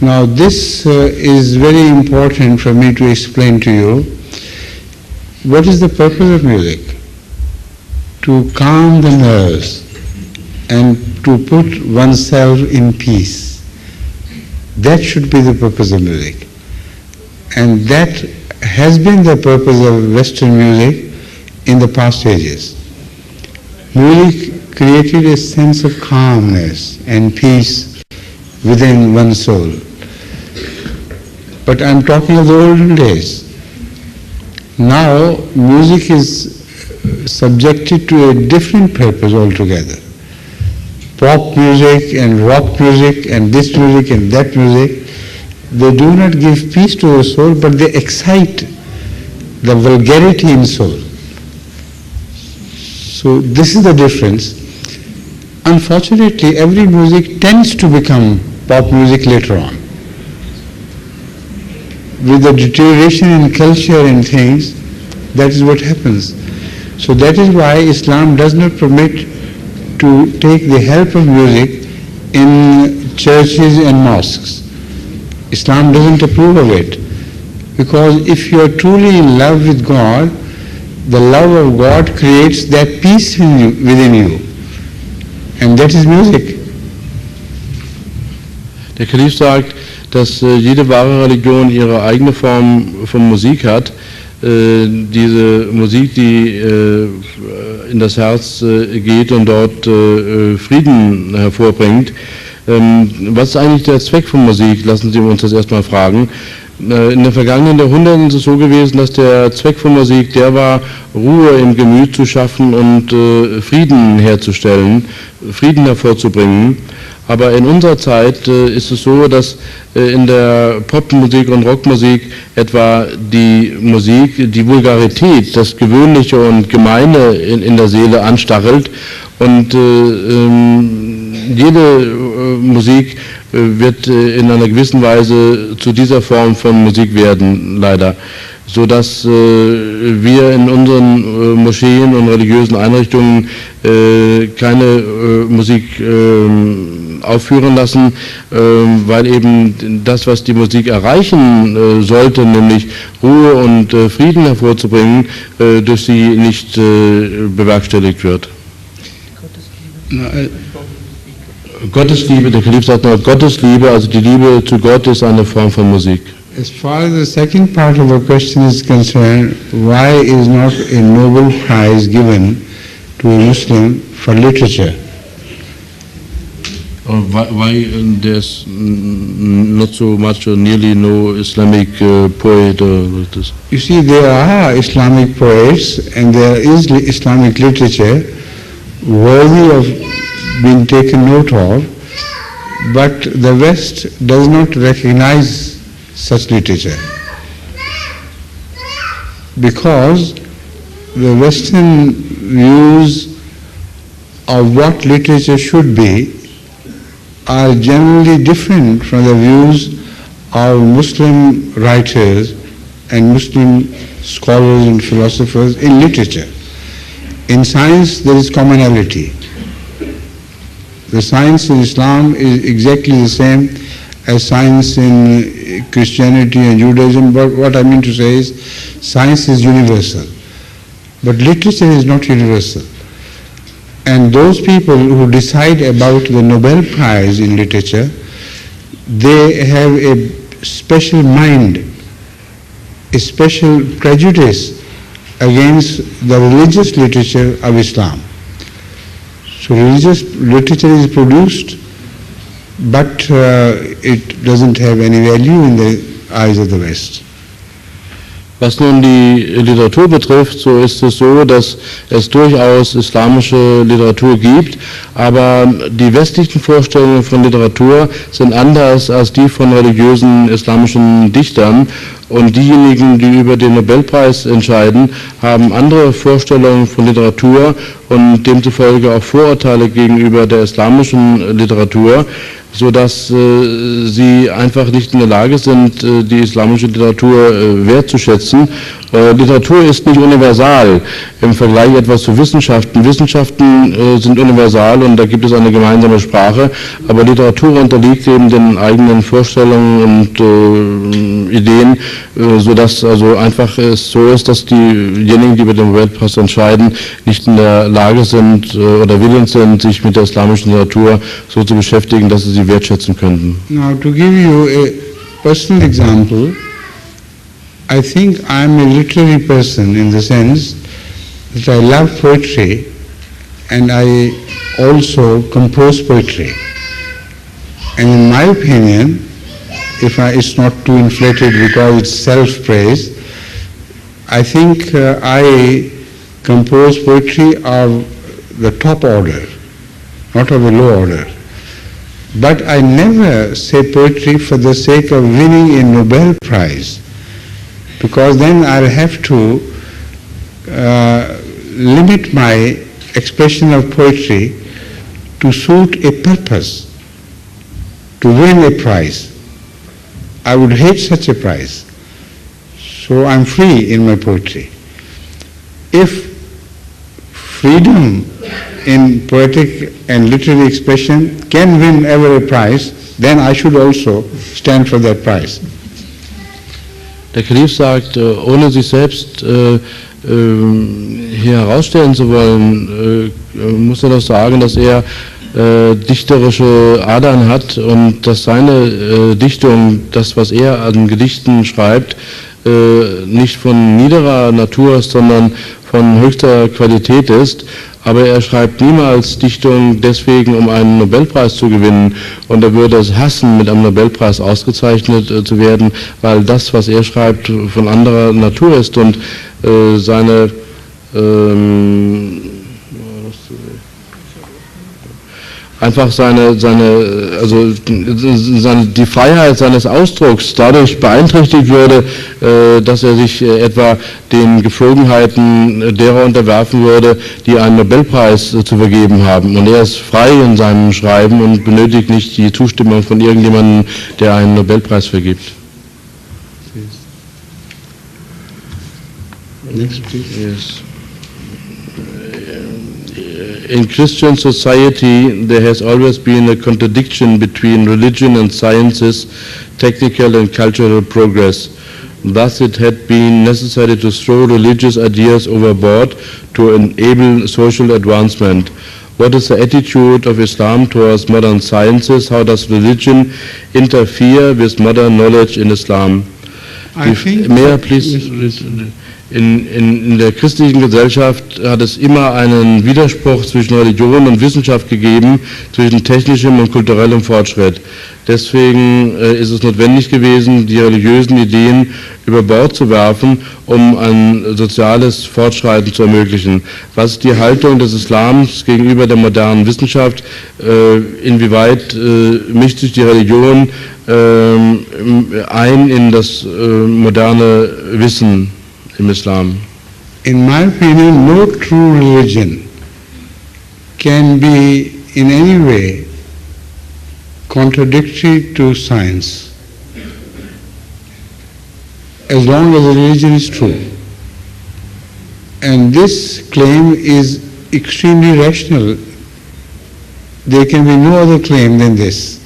Now this is very important for me to explain to you. What is the purpose of music? To calm the nerves and to put oneself in peace. That should be the purpose of music. And that has been the purpose of Western music in the past ages. Music created a sense of calmness and peace within one's soul. But I'm talking of the olden days. Now music is subjected to a different purpose altogether. Pop music and rock music and this music and that music, they do not give peace to the soul, but they excite the vulgarity in soul. So this is the difference. Unfortunately, every music tends to become pop music later on. with the deterioration in culture and things, that is what happens. So that is why Islam does not permit to take the help of music in churches and mosques. Islam doesn't approve of it. Because if you are truly in love with God, the love of God creates that peace within you. And that is music. Der Kalif sagt, dass jede wahre Religion ihre eigene Form von Musik hat. Diese Musik, die in das Herz geht und dort Frieden hervorbringt. Was ist eigentlich der Zweck von Musik? Lassen Sie uns das erstmal fragen. In den vergangenen Jahrhunderten ist es so gewesen, dass der Zweck von Musik der war, Ruhe im Gemüt zu schaffen und Frieden herzustellen, Frieden hervorzubringen. Aber in unserer Zeit ist es so, dass in der Popmusik und Rockmusik etwa die Musik, die Vulgarität, das Gewöhnliche und Gemeine in der Seele anstachelt und jede Musik wird in einer gewissen Weise zu dieser Form von Musik werden, leider. Sodass wir in unseren Moscheen und religiösen Einrichtungen keine Musik aufführen lassen, weil eben das, was die Musik erreichen sollte, nämlich Ruhe und Frieden hervorzubringen, durch sie nicht bewerkstelligt wird. Gottesliebe, der Kalif sagt noch, Gottesliebe, also die Liebe zu Gott ist eine Form von Musik. As far as the second part of the question is concerned, why is not a Nobel Prize given to a Muslim for literature? Why there's not so much or nearly no Islamic poet or this? You see, there are Islamic poets and there is Islamic literature worthy of being taken note of, but the West does not recognize such literature because the Western views of what literature should be are generally different from the views of Muslim writers and Muslim scholars and philosophers in literature. In science there is commonality. The science in Islam is exactly the same as science in Christianity and Judaism, but what I mean to say is science is universal, but literature is not universal. And those people who decide about the Nobel Prize in literature, they have a special mind, a special prejudice against the religious literature of Islam. So religious literature is produced, but it doesn't have any value in the eyes of the West. Was nun die Literatur betrifft, so ist es so, dass es durchaus islamische Literatur gibt, aber die westlichen Vorstellungen von Literatur sind anders als die von religiösen islamischen Dichtern. Und diejenigen, die über den Nobelpreis entscheiden, haben andere Vorstellungen von Literatur und demzufolge auch Vorurteile gegenüber der islamischen Literatur, sodass sie einfach nicht in der Lage sind, die islamische Literatur wertzuschätzen. Literatur ist nicht universal im Vergleich etwas zu Wissenschaften. Wissenschaften sind universal und da gibt es eine gemeinsame Sprache, aber Literatur unterliegt eben den eigenen Vorstellungen und Ideen, sodass also einfach es so ist, dass diejenigen, die über den Nobelpreis entscheiden, nicht in der Lage sind oder willens sind, sich mit der islamischen Literatur so zu beschäftigen, dass sie wertschätzen könnten. Now, to give you a personal example, I think I am a literary person in the sense that I love poetry and I also compose poetry. And in my opinion, if it's not too inflated because it's self-praise, I think I compose poetry of the top order, not of a low order. But I never say poetry for the sake of winning a Nobel Prize, because then I'll have to limit my expression of poetry to suit a purpose, to win a prize. I would hate such a prize. So I'm free in my poetry. If freedom in poetic and literary expression can win ever a prize, then I should also stand for that prize. Der Kalif sagt, ohne sich selbst hier herausstellen zu wollen, muss er doch sagen, dass er dichterische Adern hat und dass seine Dichtung, das was er an Gedichten schreibt, nicht von niederer Natur ist, sondern von höchster Qualität ist. Aber er schreibt niemals Dichtung deswegen, um einen Nobelpreis zu gewinnen, und er würde es hassen, mit einem Nobelpreis ausgezeichnet zu werden, weil das, was er schreibt, von anderer Natur ist und seine die Freiheit seines Ausdrucks dadurch beeinträchtigt würde, dass er sich etwa den Gepflogenheiten derer unterwerfen würde, die einen Nobelpreis zu vergeben haben. Und er ist frei in seinem Schreiben und benötigt nicht die Zustimmung von irgendjemandem, der einen Nobelpreis vergibt. Next, please. Yes. In Christian society, there has always been a contradiction between religion and sciences, technical and cultural progress. Thus, it had been necessary to throw religious ideas overboard to enable social advancement. What is the attitude of Islam towards modern sciences? How does religion interfere with modern knowledge in Islam? Mehr, please. In der christlichen Gesellschaft hat es immer einen Widerspruch zwischen Religion und Wissenschaft gegeben, zwischen technischem und kulturellem Fortschritt. Deswegen ist es notwendig gewesen, die religiösen Ideen über Bord zu werfen, um ein soziales Fortschreiten zu ermöglichen. Was ist die Haltung des Islams gegenüber der modernen Wissenschaft? Inwieweit mischt sich die Religion ein in das moderne Wissen im Islam? In my opinion, no true religion can be in any way contradictory to science as long as the religion is true. And this claim is extremely rational. There can be no other claim than this.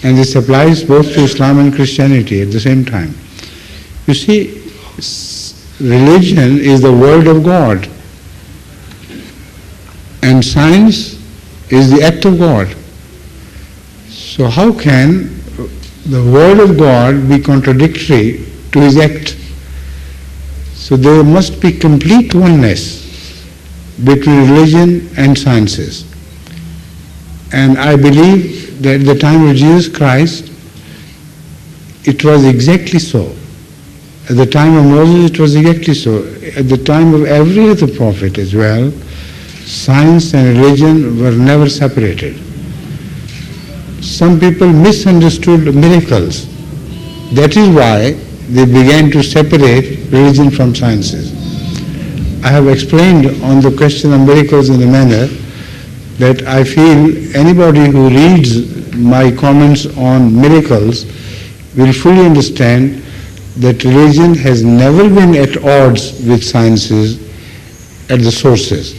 And this applies both to Islam and Christianity at the same time. You see, religion is the word of God, and science is the act of God. So how can the word of God be contradictory to his act? So there must be complete oneness between religion and sciences. And I believe that at the time of Jesus Christ, it was exactly so. At the time of Moses, it was exactly so. At the time of every other prophet as well, science and religion were never separated. Some people misunderstood miracles. That is why they began to separate religion from sciences. I have explained on the question of miracles in a manner that I feel anybody who reads my comments on miracles will fully understand that religion has never been at odds with sciences at the sources.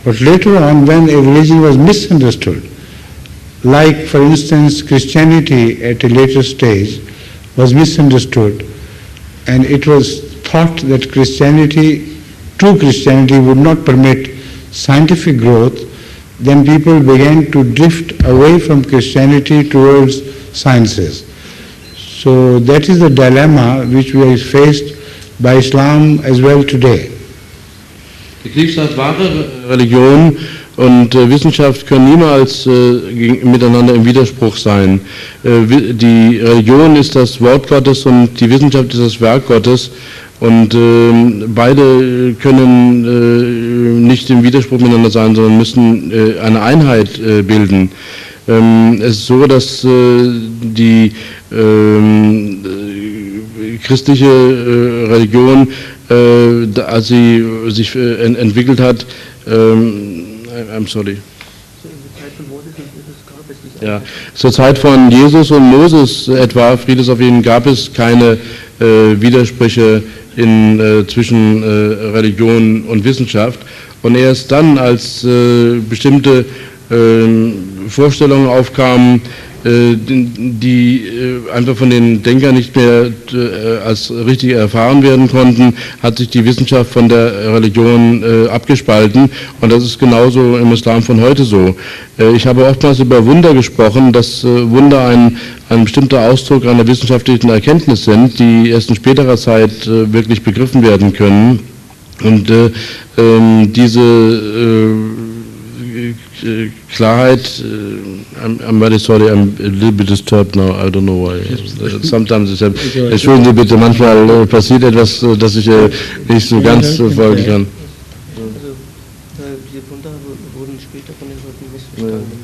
But later on, when a religion was misunderstood, like for instance Christianity at a later stage was misunderstood, and it was thought that true Christianity would not permit scientific growth, then people began to drift away from Christianity towards sciences. So that is the dilemma which we are faced by Islam as well today. Der Kalif sagt, wahre Religion und Wissenschaft können niemals miteinander im Widerspruch sein. Die Religion ist das Wort Gottes und die Wissenschaft ist das Werk Gottes, und beide können nicht im Widerspruch miteinander sein, sondern müssen eine Einheit bilden. Es ist so, dass die christliche Religion, als sie sich entwickelt hat, I'm sorry. So in der Zeit von Moses und Jesus gab es diese Ja, zur Zeit von Jesus und Moses etwa, Friede auf ihnen, gab es keine Widersprüche zwischen Religion und Wissenschaft. Und erst dann, als bestimmte Vorstellungen aufkamen, die einfach von den Denkern nicht mehr als richtig erfahren werden konnten, hat sich die Wissenschaft von der Religion abgespalten. Und das ist genauso im Islam von heute so. Ich habe oftmals über Wunder gesprochen, dass Wunder ein bestimmter Ausdruck einer wissenschaftlichen Erkenntnis sind, die erst in späterer Zeit wirklich begriffen werden können. Und diese Klarheit, I'm very sorry, I'm a little bit disturbed now, I don't know why. Sometimes entschuldigen Sie bitte, manchmal passiert etwas, dass ich nicht so ganz folgen kann. Diese Wunder wurden später von den Leuten missverstanden.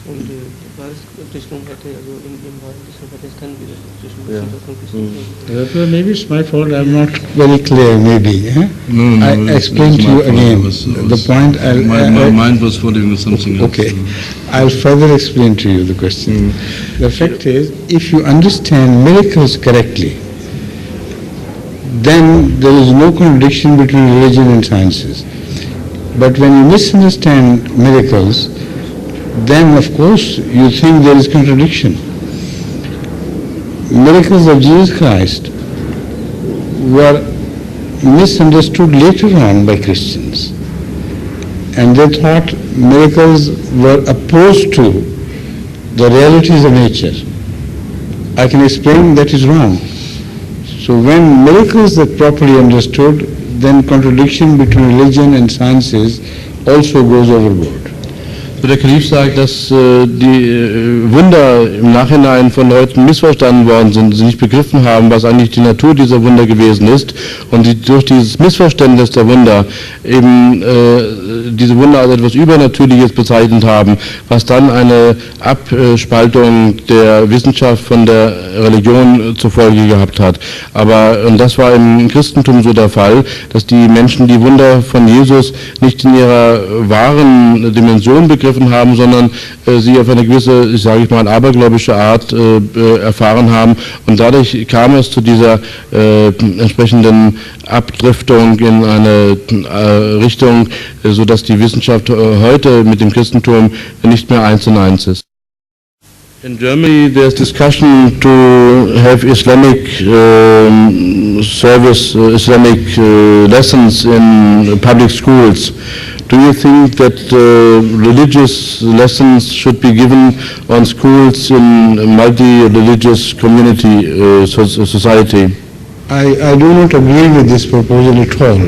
Und deswegen hatte in ihrem Wahrheit es keinen Widerspruch zwischen Wissenschaft und Christentum. Maybe it's my fault, I'm not very clear, maybe. No, I explain to you again the point. My mind was following something else. Okay, I'll further explain to you the question. The fact is, if you understand miracles correctly, then there is no contradiction between religion and sciences. But when you misunderstand miracles, then of course you think there is contradiction. Miracles of Jesus Christ were misunderstood later on by Christians, and they thought miracles were opposed to the realities of nature. I can explain that is wrong. So when miracles are properly understood, then contradiction between religion and sciences also goes overboard. Der Kalif sagt, dass die Wunder im Nachhinein von Leuten missverstanden worden sind, sie nicht begriffen haben, was eigentlich die Natur dieser Wunder gewesen ist, und die durch dieses Missverständnis der Wunder eben diese Wunder als etwas Übernatürliches bezeichnet haben, was dann eine Abspaltung der Wissenschaft von der Religion zur Folge gehabt hat. Und das war im Christentum so der Fall, dass die Menschen die Wunder von Jesus nicht in ihrer wahren Dimension begriffen haben, sondern sie auf eine gewisse, sage ich mal, abergläubische Art erfahren haben, und dadurch kam es zu dieser entsprechenden Abdriftung in eine Richtung, sodass die Wissenschaft heute mit dem Christentum nicht mehr 1:1 ist. In Germany, there's discussion to have Islamic service, Islamic lessons in public schools. Do you think that religious lessons should be given on schools in a multi-religious community society? I do not agree with this proposal at all.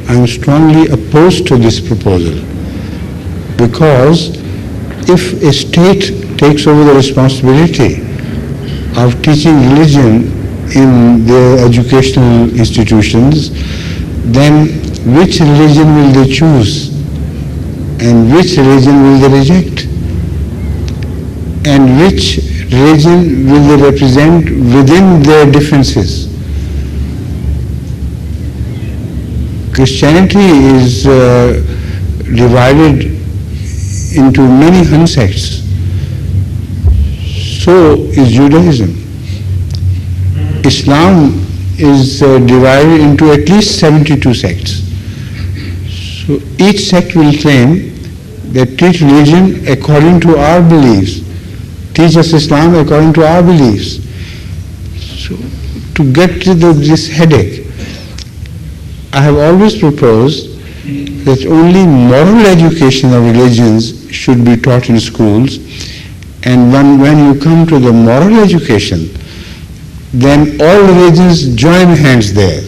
I am strongly opposed to this proposal, because if a state takes over the responsibility of teaching religion in their educational institutions, then which religion will they choose and which religion will they reject, and which religion will they represent within their differences? Christianity is divided into many sects. So is Judaism. Islam is divided into at least 72 sects. So each sect will claim that teach religion according to our beliefs, teach us Islam according to our beliefs. So to get rid of this headache, I have always proposed that only moral education of religions should be taught in schools, and when you come to the moral education, then all religions join hands there.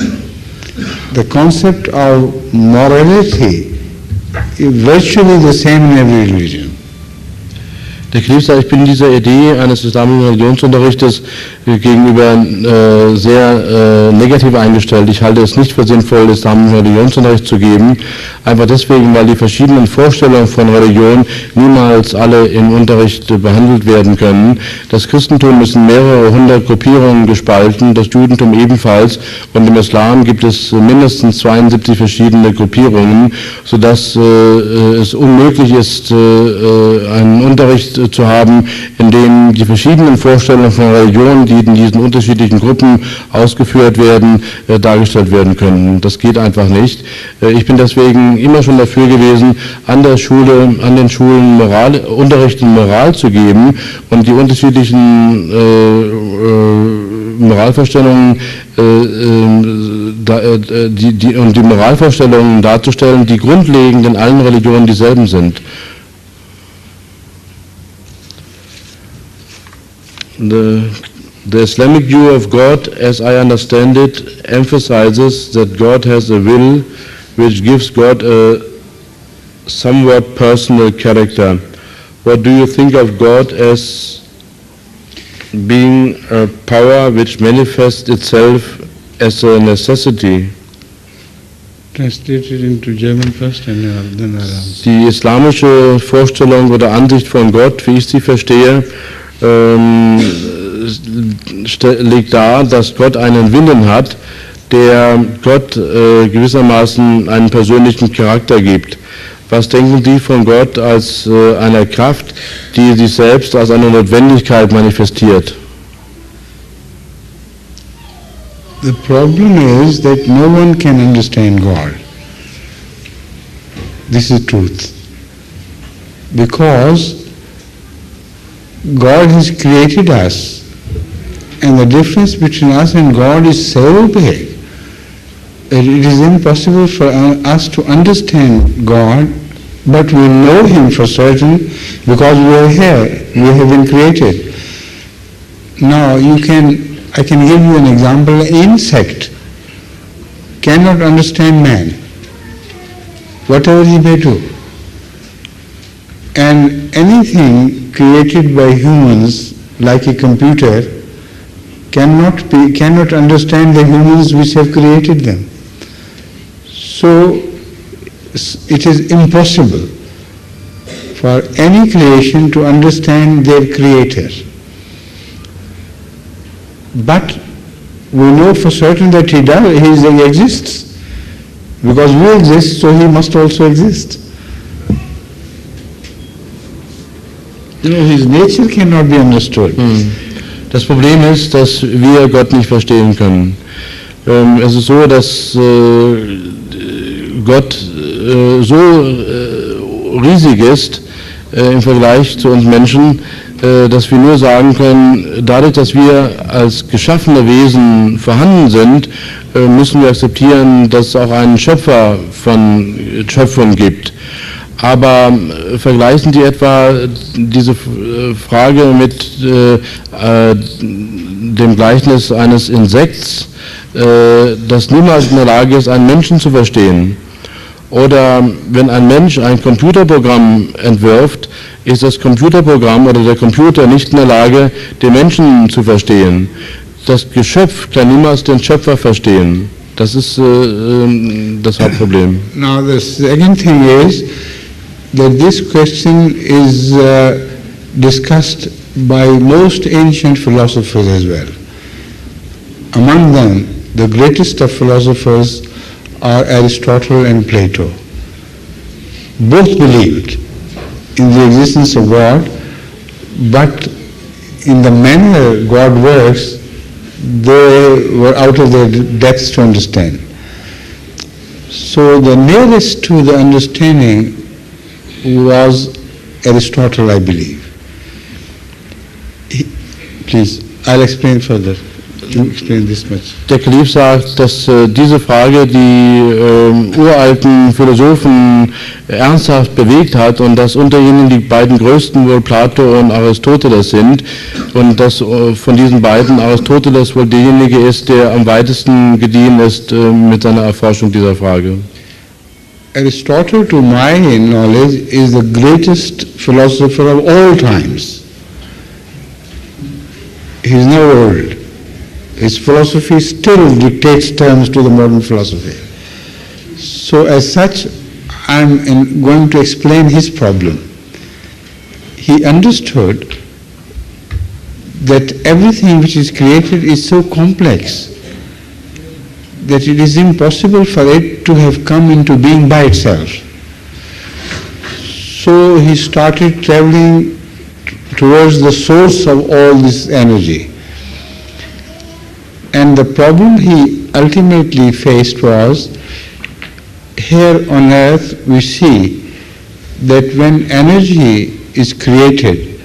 The concept of morality is virtually the same in every religion. Der Kalif sagt, ich bin dieser Idee eines islamischen Religionsunterrichtes gegenüber sehr negativ eingestellt. Ich halte es nicht für sinnvoll, islamischen Religionsunterricht zu geben, einfach deswegen, weil die verschiedenen Vorstellungen von Religion niemals alle im Unterricht behandelt werden können. Das Christentum ist in mehrere hundert Gruppierungen gespalten, das Judentum ebenfalls, und im Islam gibt es mindestens 72 verschiedene Gruppierungen, sodass es unmöglich ist, einen Unterricht zu haben, in dem die verschiedenen Vorstellungen von Religionen, die in diesen unterschiedlichen Gruppen ausgeführt werden, dargestellt werden können. Das geht einfach nicht. Ich bin deswegen immer schon dafür gewesen, an den Schulen Unterricht in Moral zu geben und die unterschiedlichen Moralvorstellungen die Moralvorstellungen darzustellen, die grundlegend in allen Religionen dieselben sind. The Islamic view of God, as I understand it, emphasizes that God has a will which gives God a somewhat personal character. What do you think of God as being a power which manifests itself as a necessity? Translated into German first and then Aram. Die islamische Vorstellung oder Ansicht von Gott, wie ich sie verstehe, legt dar, dass Gott einen Willen hat, der Gott gewissermaßen einen persönlichen Charakter gibt. Was denken Sie von Gott als einer Kraft, die sich selbst als eine Notwendigkeit manifestiert? The problem is that no one can understand God. This is truth. Because God has created us, and the difference between us and God is so big that it is impossible for us to understand God, but we know Him for certain because we are here, we have been created. Now I can give you an example. An insect cannot understand man, whatever he may do. And anything created by humans, like a computer, cannot understand the humans which have created them. So it is impossible for any creation to understand their creator. But we know for certain that he exists. Because we exist, so he must also exist. His nature cannot be understood. Das Problem ist, dass wir Gott nicht verstehen können. Es ist so, dass Gott so riesig ist im Vergleich zu uns Menschen, dass wir nur sagen können, dadurch, dass wir als geschaffene Wesen vorhanden sind, müssen wir akzeptieren, dass es auch einen Schöpfer von Schöpfung gibt. Aber vergleichen Sie etwa diese Frage mit dem Gleichnis eines Insekts, das niemals in der Lage ist, einen Menschen zu verstehen. Oder wenn ein Mensch ein Computerprogramm entwirft, ist das Computerprogramm oder der Computer nicht in der Lage, den Menschen zu verstehen. Das Geschöpf kann niemals den Schöpfer verstehen. Das ist das Hauptproblem. Now the second thing is that this question is discussed by most ancient philosophers as well. Among them, the greatest of philosophers are Aristotle and Plato. Both believed in the existence of God, but in the manner God works, they were out of their depths to understand. So the nearest to the understanding was Aristotle, I believe. Please, I'll explain further. Explain this much. Der Kalif sagt, dass diese Frage die uralten Philosophen ernsthaft bewegt hat und dass unter ihnen die beiden größten wohl Plato und Aristoteles sind und dass von diesen beiden Aristoteles wohl derjenige ist, der am weitesten gediehen ist mit seiner Erforschung dieser Frage. Aristotle, to my knowledge, is the greatest philosopher of all times. He is never old. His philosophy still dictates terms to the modern philosophy. So as such, I'm going to explain his problem. He understood that everything which is created is so complex that it is impossible for it to have come into being by itself. So he started traveling towards the source of all this energy. And the problem he ultimately faced was, here on earth we see that when energy is created,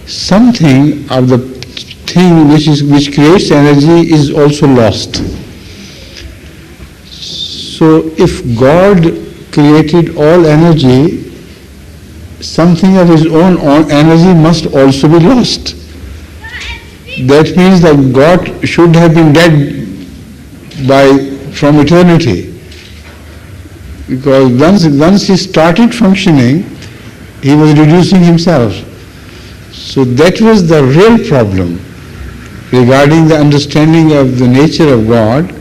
something of the thing which creates energy is also lost. So if God created all energy, something of his own energy must also be lost. That means that God should have been dead from eternity. Because once he started functioning, he was reducing himself. So that was the real problem regarding the understanding of the nature of God.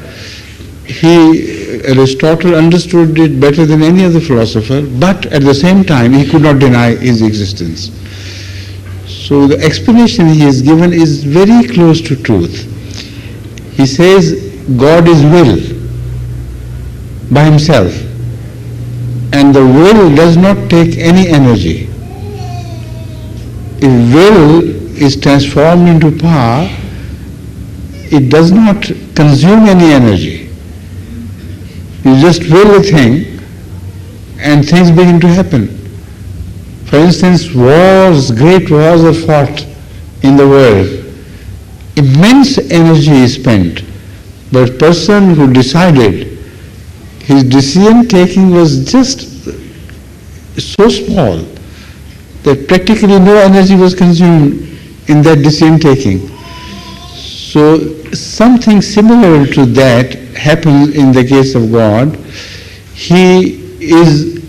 Aristotle understood it better than any other philosopher, but at the same time he could not deny his existence. So the explanation he has given is very close to truth. He says God is will by himself, and the will does not take any energy. If will is transformed into power, it does not consume any energy. You just will a thing and things begin to happen. For instance, great wars are fought in the world. Immense energy is spent, but the person who decided, his decision taking was just so small that practically no energy was consumed in that decision taking. So something similar to that happens in the case of God. He is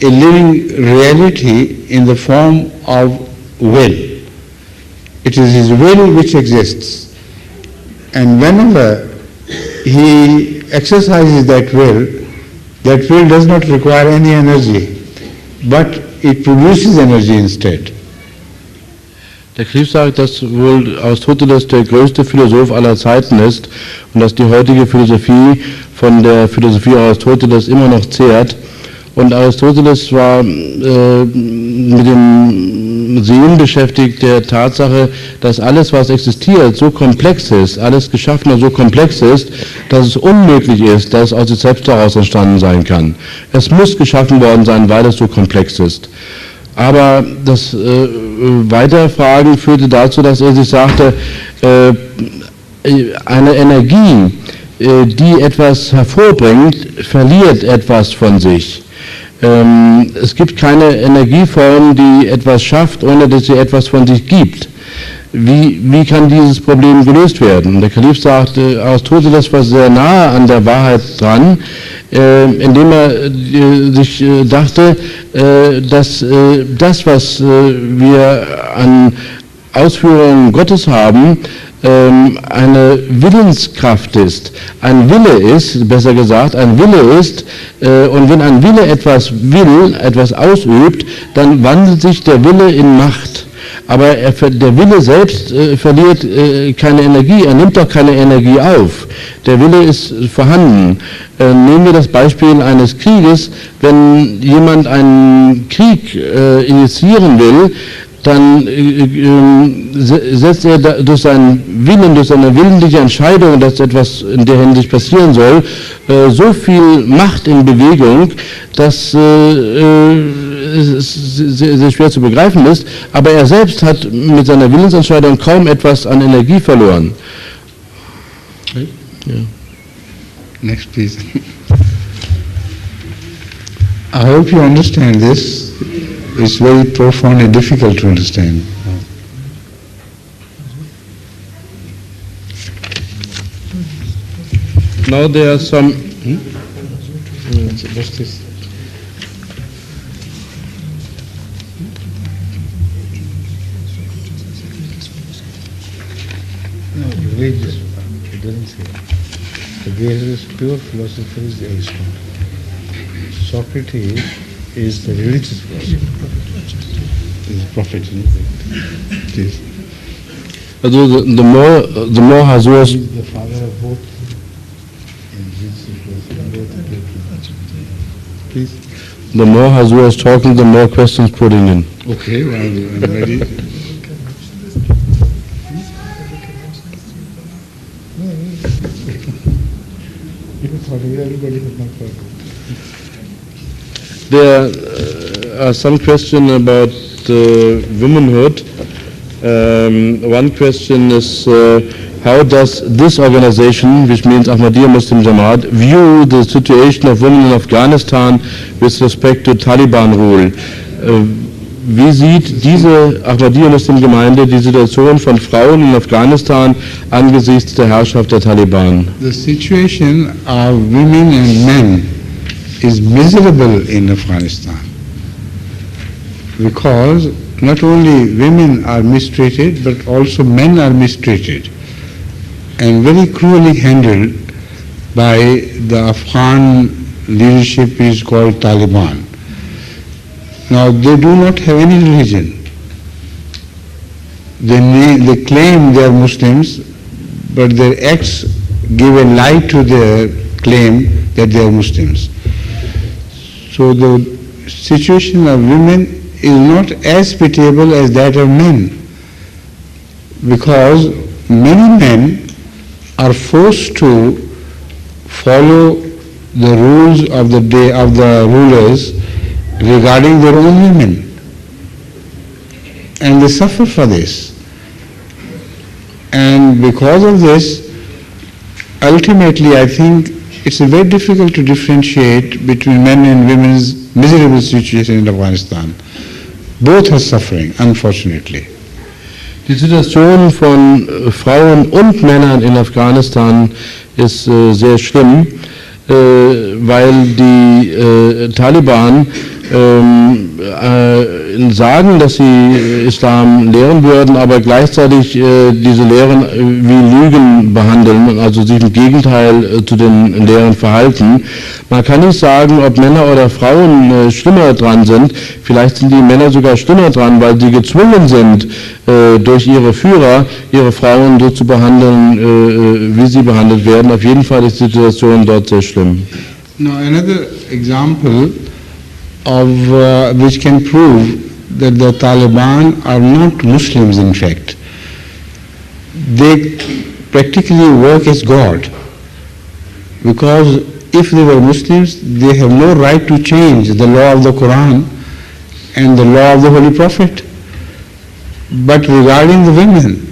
a living reality in the form of will. It is his will which exists. And whenever he exercises that will does not require any energy, but it produces energy instead. Der Krieg sagt, dass wohl Aristoteles der größte Philosoph aller Zeiten ist und dass die heutige Philosophie von der Philosophie Aristoteles immer noch zehrt. Und Aristoteles war mit dem Sehen beschäftigt der Tatsache, dass alles, was existiert, so komplex ist, alles Geschaffene so komplex ist, dass es unmöglich ist, dass es aus sich selbst daraus entstanden sein kann. Es muss geschaffen worden sein, weil es so komplex ist. Aber das Weiterfragen führte dazu, dass er sich sagte, eine Energie, die etwas hervorbringt, verliert etwas von sich. Es gibt keine Energieform, die etwas schafft, ohne dass sie etwas von sich gibt. Wie kann dieses Problem gelöst werden? Der Kalif sagt, Aristoteles war sehr nahe an der Wahrheit dran, indem er sich dachte, dass das, was wir an Ausführungen Gottes haben, eine Willenskraft ist. Ein Wille ist, besser gesagt, ein Wille ist, und wenn ein Wille etwas will, etwas ausübt, dann wandelt sich der Wille in Macht. Aber der Wille selbst verliert keine Energie, er nimmt auch keine Energie auf. Der Wille ist vorhanden. Nehmen wir das Beispiel eines Krieges. Wenn jemand einen Krieg initiieren will, dann setzt er durch seinen Willen, durch seine willentliche Entscheidung, dass etwas in der Hinsicht passieren soll, so viel Macht in Bewegung, dass es sehr schwer zu begreifen ist, aber er selbst hat mit seiner Willensentscheidung kaum etwas an Energie verloren. Okay. Yeah. Next, please. I hope you understand this. It's very profound and difficult to understand. Now there are some... What's this? No, religious. It doesn't say. The greatest pure philosopher is Aristotle. Socrates is the religious philosopher. He's a prophet, isn't it? It is. Also the more Hazur is the father of both. The more Hazur is talking, the more questions putting in. Okay, well, I'm ready. There are some questions about womanhood. One question is how does this organization, which means Ahmadiyya Muslim Jamaat, view the situation of women in Afghanistan with respect to Taliban rule? Wie sieht diese Ahmadiyya Muslim Gemeinde die Situation von Frauen in Afghanistan angesichts der Herrschaft der Taliban? The situation of women and men is miserable in Afghanistan because not only women are mistreated but also men are mistreated and very cruelly handled by the Afghan leadership is called Taliban. Now they do not have any religion. They claim they are Muslims, but their acts give a lie to their claim that they are Muslims. So the situation of women is not as pitiable as that of men, because many men are forced to follow the rules of the day of the rulers regarding their own women, and they suffer for this. And because of this, ultimately I think it's very difficult to differentiate between men and women's miserable situation in Afghanistan. Both are suffering, unfortunately. Die Situation von Frauen und Männern in Afghanistan ist sehr schlimm, weil die Taliban sagen, dass sie Islam lehren würden, aber gleichzeitig diese Lehren wie Lügen behandeln, also sich im Gegenteil zu den Lehren verhalten. Man kann nicht sagen, ob Männer oder Frauen schlimmer dran sind. Vielleicht sind die Männer sogar schlimmer dran, weil sie gezwungen sind, durch ihre Führer, ihre Frauen so zu behandeln, wie sie behandelt werden. Auf jeden Fall ist die Situation dort sehr schlimm. Now another example of which can prove that the Taliban are not Muslims in fact. They practically work as God, because if they were Muslims, they have no right to change the law of the Quran and the law of the Holy Prophet. But regarding the women,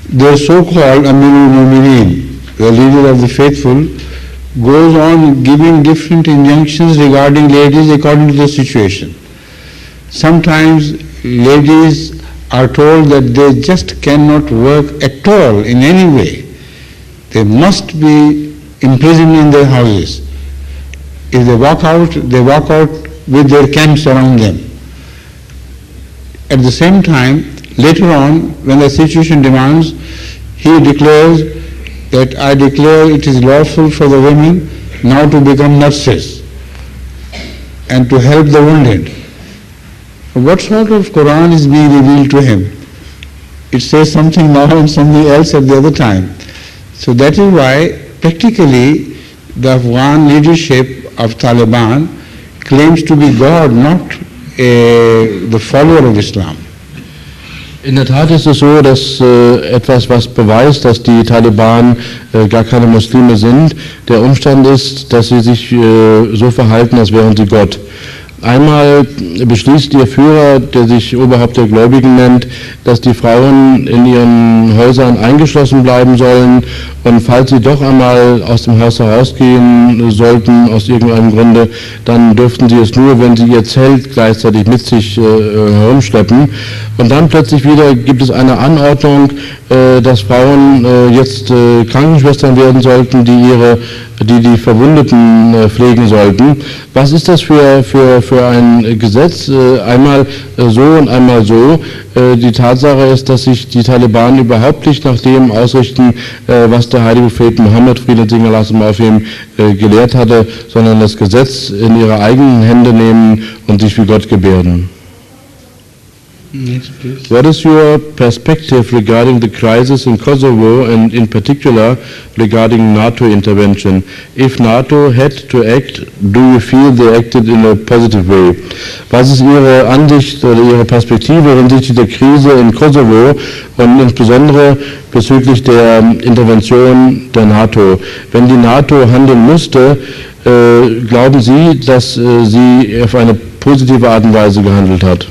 their so-called Amirul Mu'mineen, the leader of the faithful, goes on giving different injunctions regarding ladies according to the situation. Sometimes ladies are told that they just cannot work at all in any way. They must be imprisoned in their houses. If they walk out with their camps around them. At the same time, later on, when the situation demands, he declares that I declare it is lawful for the women now to become nurses and to help the wounded. What sort of Quran is being revealed to him? It says something now and something else at the other time. So that is why practically the Afghan leadership of Taliban claims to be God, not the follower of Islam. In der Tat ist es so, dass etwas, was beweist, dass die Taliban gar keine Muslime sind, der Umstand ist, dass sie sich so verhalten, als wären sie Gott. Einmal beschließt ihr Führer, der sich Oberhaupt der Gläubigen nennt, dass die Frauen in ihren Häusern eingeschlossen bleiben sollen und falls sie doch einmal aus dem Haus herausgehen sollten, aus irgendeinem Grunde, dann dürften sie es nur, wenn sie ihr Zelt gleichzeitig mit sich herumschleppen. Und dann plötzlich wieder gibt es eine Anordnung, dass Frauen jetzt Krankenschwestern werden sollten, die Verwundeten pflegen sollten. Was ist das für ein Gesetz? Einmal so und einmal so. Die Tatsache ist, dass sich die Taliban überhaupt nicht nach dem ausrichten, was der heilige Prophet Mohammed, Friede und Segen Allah auf ihm, gelehrt hatte, sondern das Gesetz in ihre eigenen Hände nehmen und sich wie Gott gebärden. Yes, please. What is your perspective regarding the crisis in Kosovo and in particular regarding NATO intervention? If NATO had to act, do you feel they acted in a positive way? Was ist Ihre Ansicht oder Ihre Perspektive hinsichtlich der Krise in Kosovo und insbesondere bezüglich der Intervention der NATO? Wenn die NATO handeln musste, glauben Sie, dass sie auf eine positive Art und Weise gehandelt hat?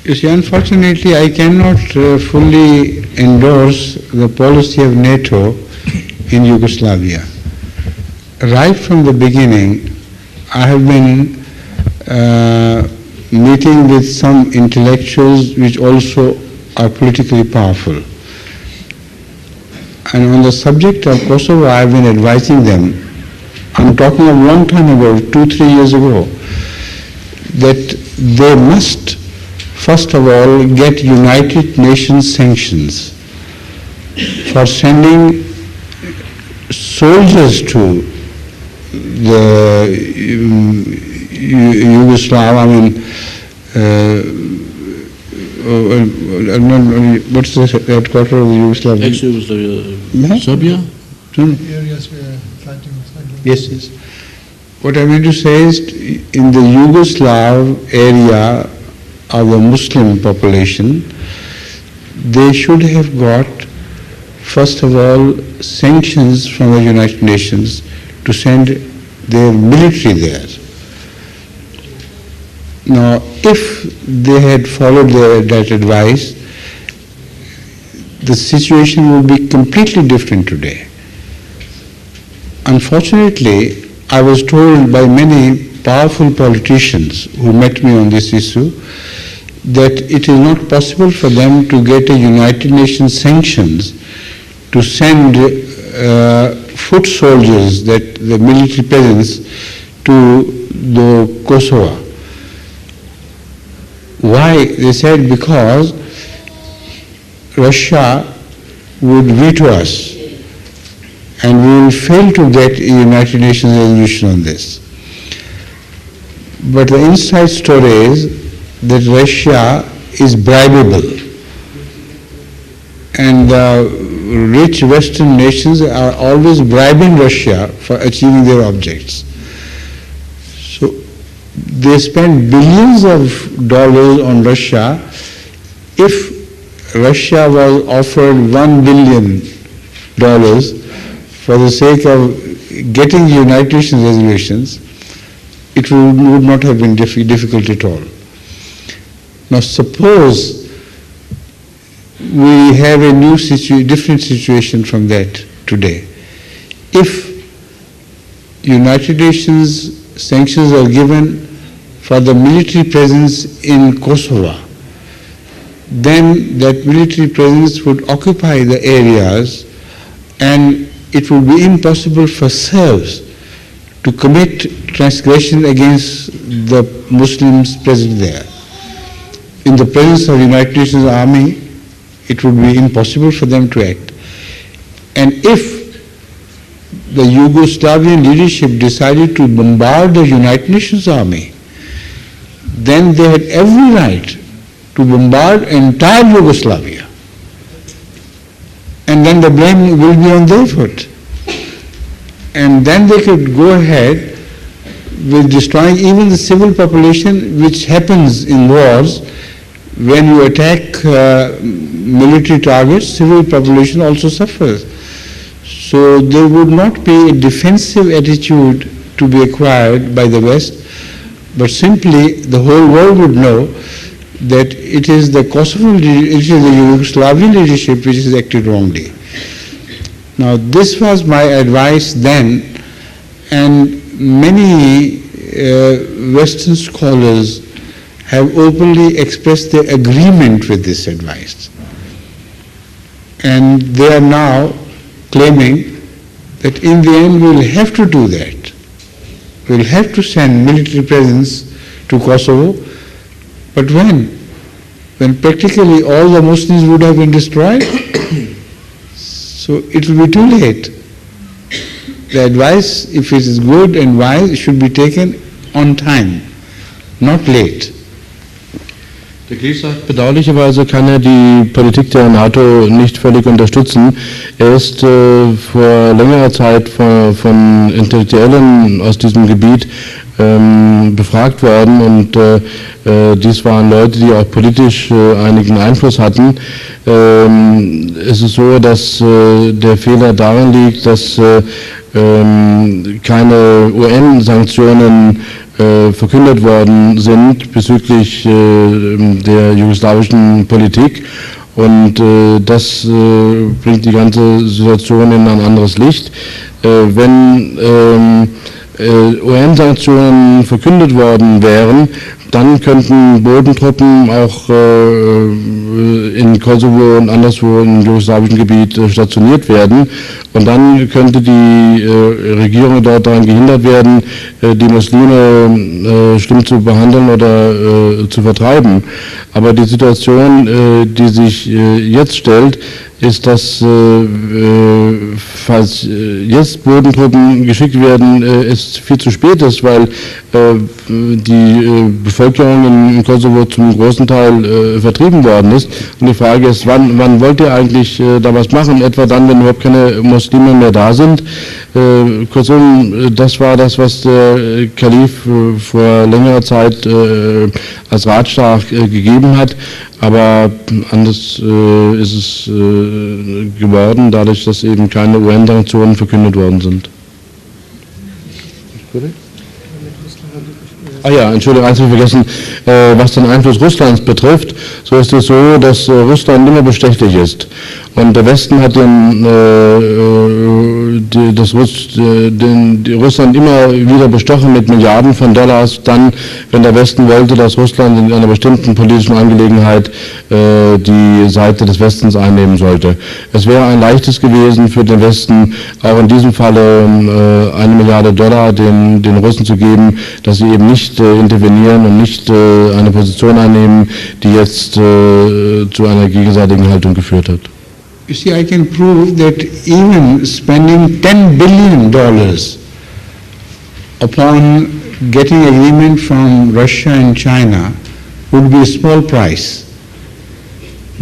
You see, unfortunately, I cannot fully endorse the policy of NATO in Yugoslavia. Right from the beginning, I have been meeting with some intellectuals which also are politically powerful. And on the subject of Kosovo, I have been advising them. I'm talking a long time ago, 2-3 years ago, that they must first of all get United Nations sanctions for sending soldiers to the Yugoslavia, what's the headquarters of the Yugoslavia? Ex-Yugoslavia, Serbia? Areas where fighting was happening. Yes, yes. What I mean to say is, in the Yugoslav area of the Muslim population, they should have got, first of all, sanctions from the United Nations to send their military there. Now, if they had followed that advice, the situation would be completely different today. Unfortunately, I was told by many powerful politicians who met me on this issue that it is not possible for them to get a United Nations sanctions to send foot soldiers, that the military presence, to the Kosovo. Why? They said because Russia would veto us and we will fail to get a United Nations resolution on this. But the inside story is that Russia is bribable, and the rich Western nations are always bribing Russia for achieving their objects. So they spend billions of dollars on Russia. If Russia was offered $1 billion for the sake of getting United Nations resolutions, it would not have been difficult at all. Now suppose we have a new different situation from that today. If United Nations sanctions are given for the military presence in Kosovo, then that military presence would occupy the areas and it would be impossible for Serbs to commit transgression against the Muslims present there. In the presence of the United Nations Army, it would be impossible for them to act. And if the Yugoslavian leadership decided to bombard the United Nations Army, then they had every right to bombard entire Yugoslavia. And then the blame will be on their foot. And then they could go ahead with destroying even the civil population, which happens in wars. When you attack military targets, civil population also suffers. So there would not be a defensive attitude to be acquired by the West, but simply the whole world would know that it is the Yugoslavian leadership which has acted wrongly. Now this was my advice then, and many Western scholars have openly expressed their agreement with this advice. And they are now claiming that in the end we will have to do that. We will have to send military presence to Kosovo, but when? When practically all the Muslims would have been destroyed? So it will be too late. The advice, if it is good and wise, it should be taken on time, not late. Der Krieg sagt, bedauerlicherweise kann er die Politik der NATO nicht völlig unterstützen. Er ist vor längerer Zeit von Intellektuellen aus diesem Gebiet befragt worden und dies waren Leute, die auch politisch einigen Einfluss hatten. Es ist so, dass der Fehler darin liegt, dass keine UN-Sanktionen verkündet worden sind bezüglich der jugoslawischen Politik und das bringt die ganze Situation in ein anderes Licht. Wenn UN-Sanktionen verkündet worden wären, dann könnten Bodentruppen auch in Kosovo und anderswo im jugoslawischen Gebiet stationiert werden und dann könnte die Regierung dort daran gehindert werden, die Muslime schlimm zu behandeln oder zu vertreiben. Aber die Situation, die sich jetzt stellt, ist, dass falls jetzt Bodentruppen geschickt werden, es viel zu spät ist, weil die Bevölkerung in Kosovo zum großen Teil vertrieben worden ist. Und die Frage ist, wann wollt ihr eigentlich da was machen? Etwa dann, wenn überhaupt keine Muslime mehr da sind. Kurzum, das war das, was der Kalif vor längerer Zeit als Ratschlag gegeben hat. Aber anders ist es geworden, dadurch, dass eben keine UN-Sanktionen verkündet worden sind. Ah ja, Entschuldigung, eins habe ich vergessen, was den Einfluss Russlands betrifft, so ist es so, dass Russland immer bestechlich ist. Und der Westen hat Russland immer wieder bestochen mit Milliarden von Dollars, dann, wenn der Westen wollte, dass Russland in einer bestimmten politischen Angelegenheit die Seite des Westens einnehmen sollte. Es wäre ein leichtes gewesen für den Westen, auch in diesem Falle $1 Milliarde den Russen zu geben, dass sie eben nicht intervenieren und nicht eine Position einnehmen, die jetzt zu einer gegenseitigen Haltung geführt hat. You see, I can prove that even spending $10 billion upon getting agreement from Russia and China would be a small price.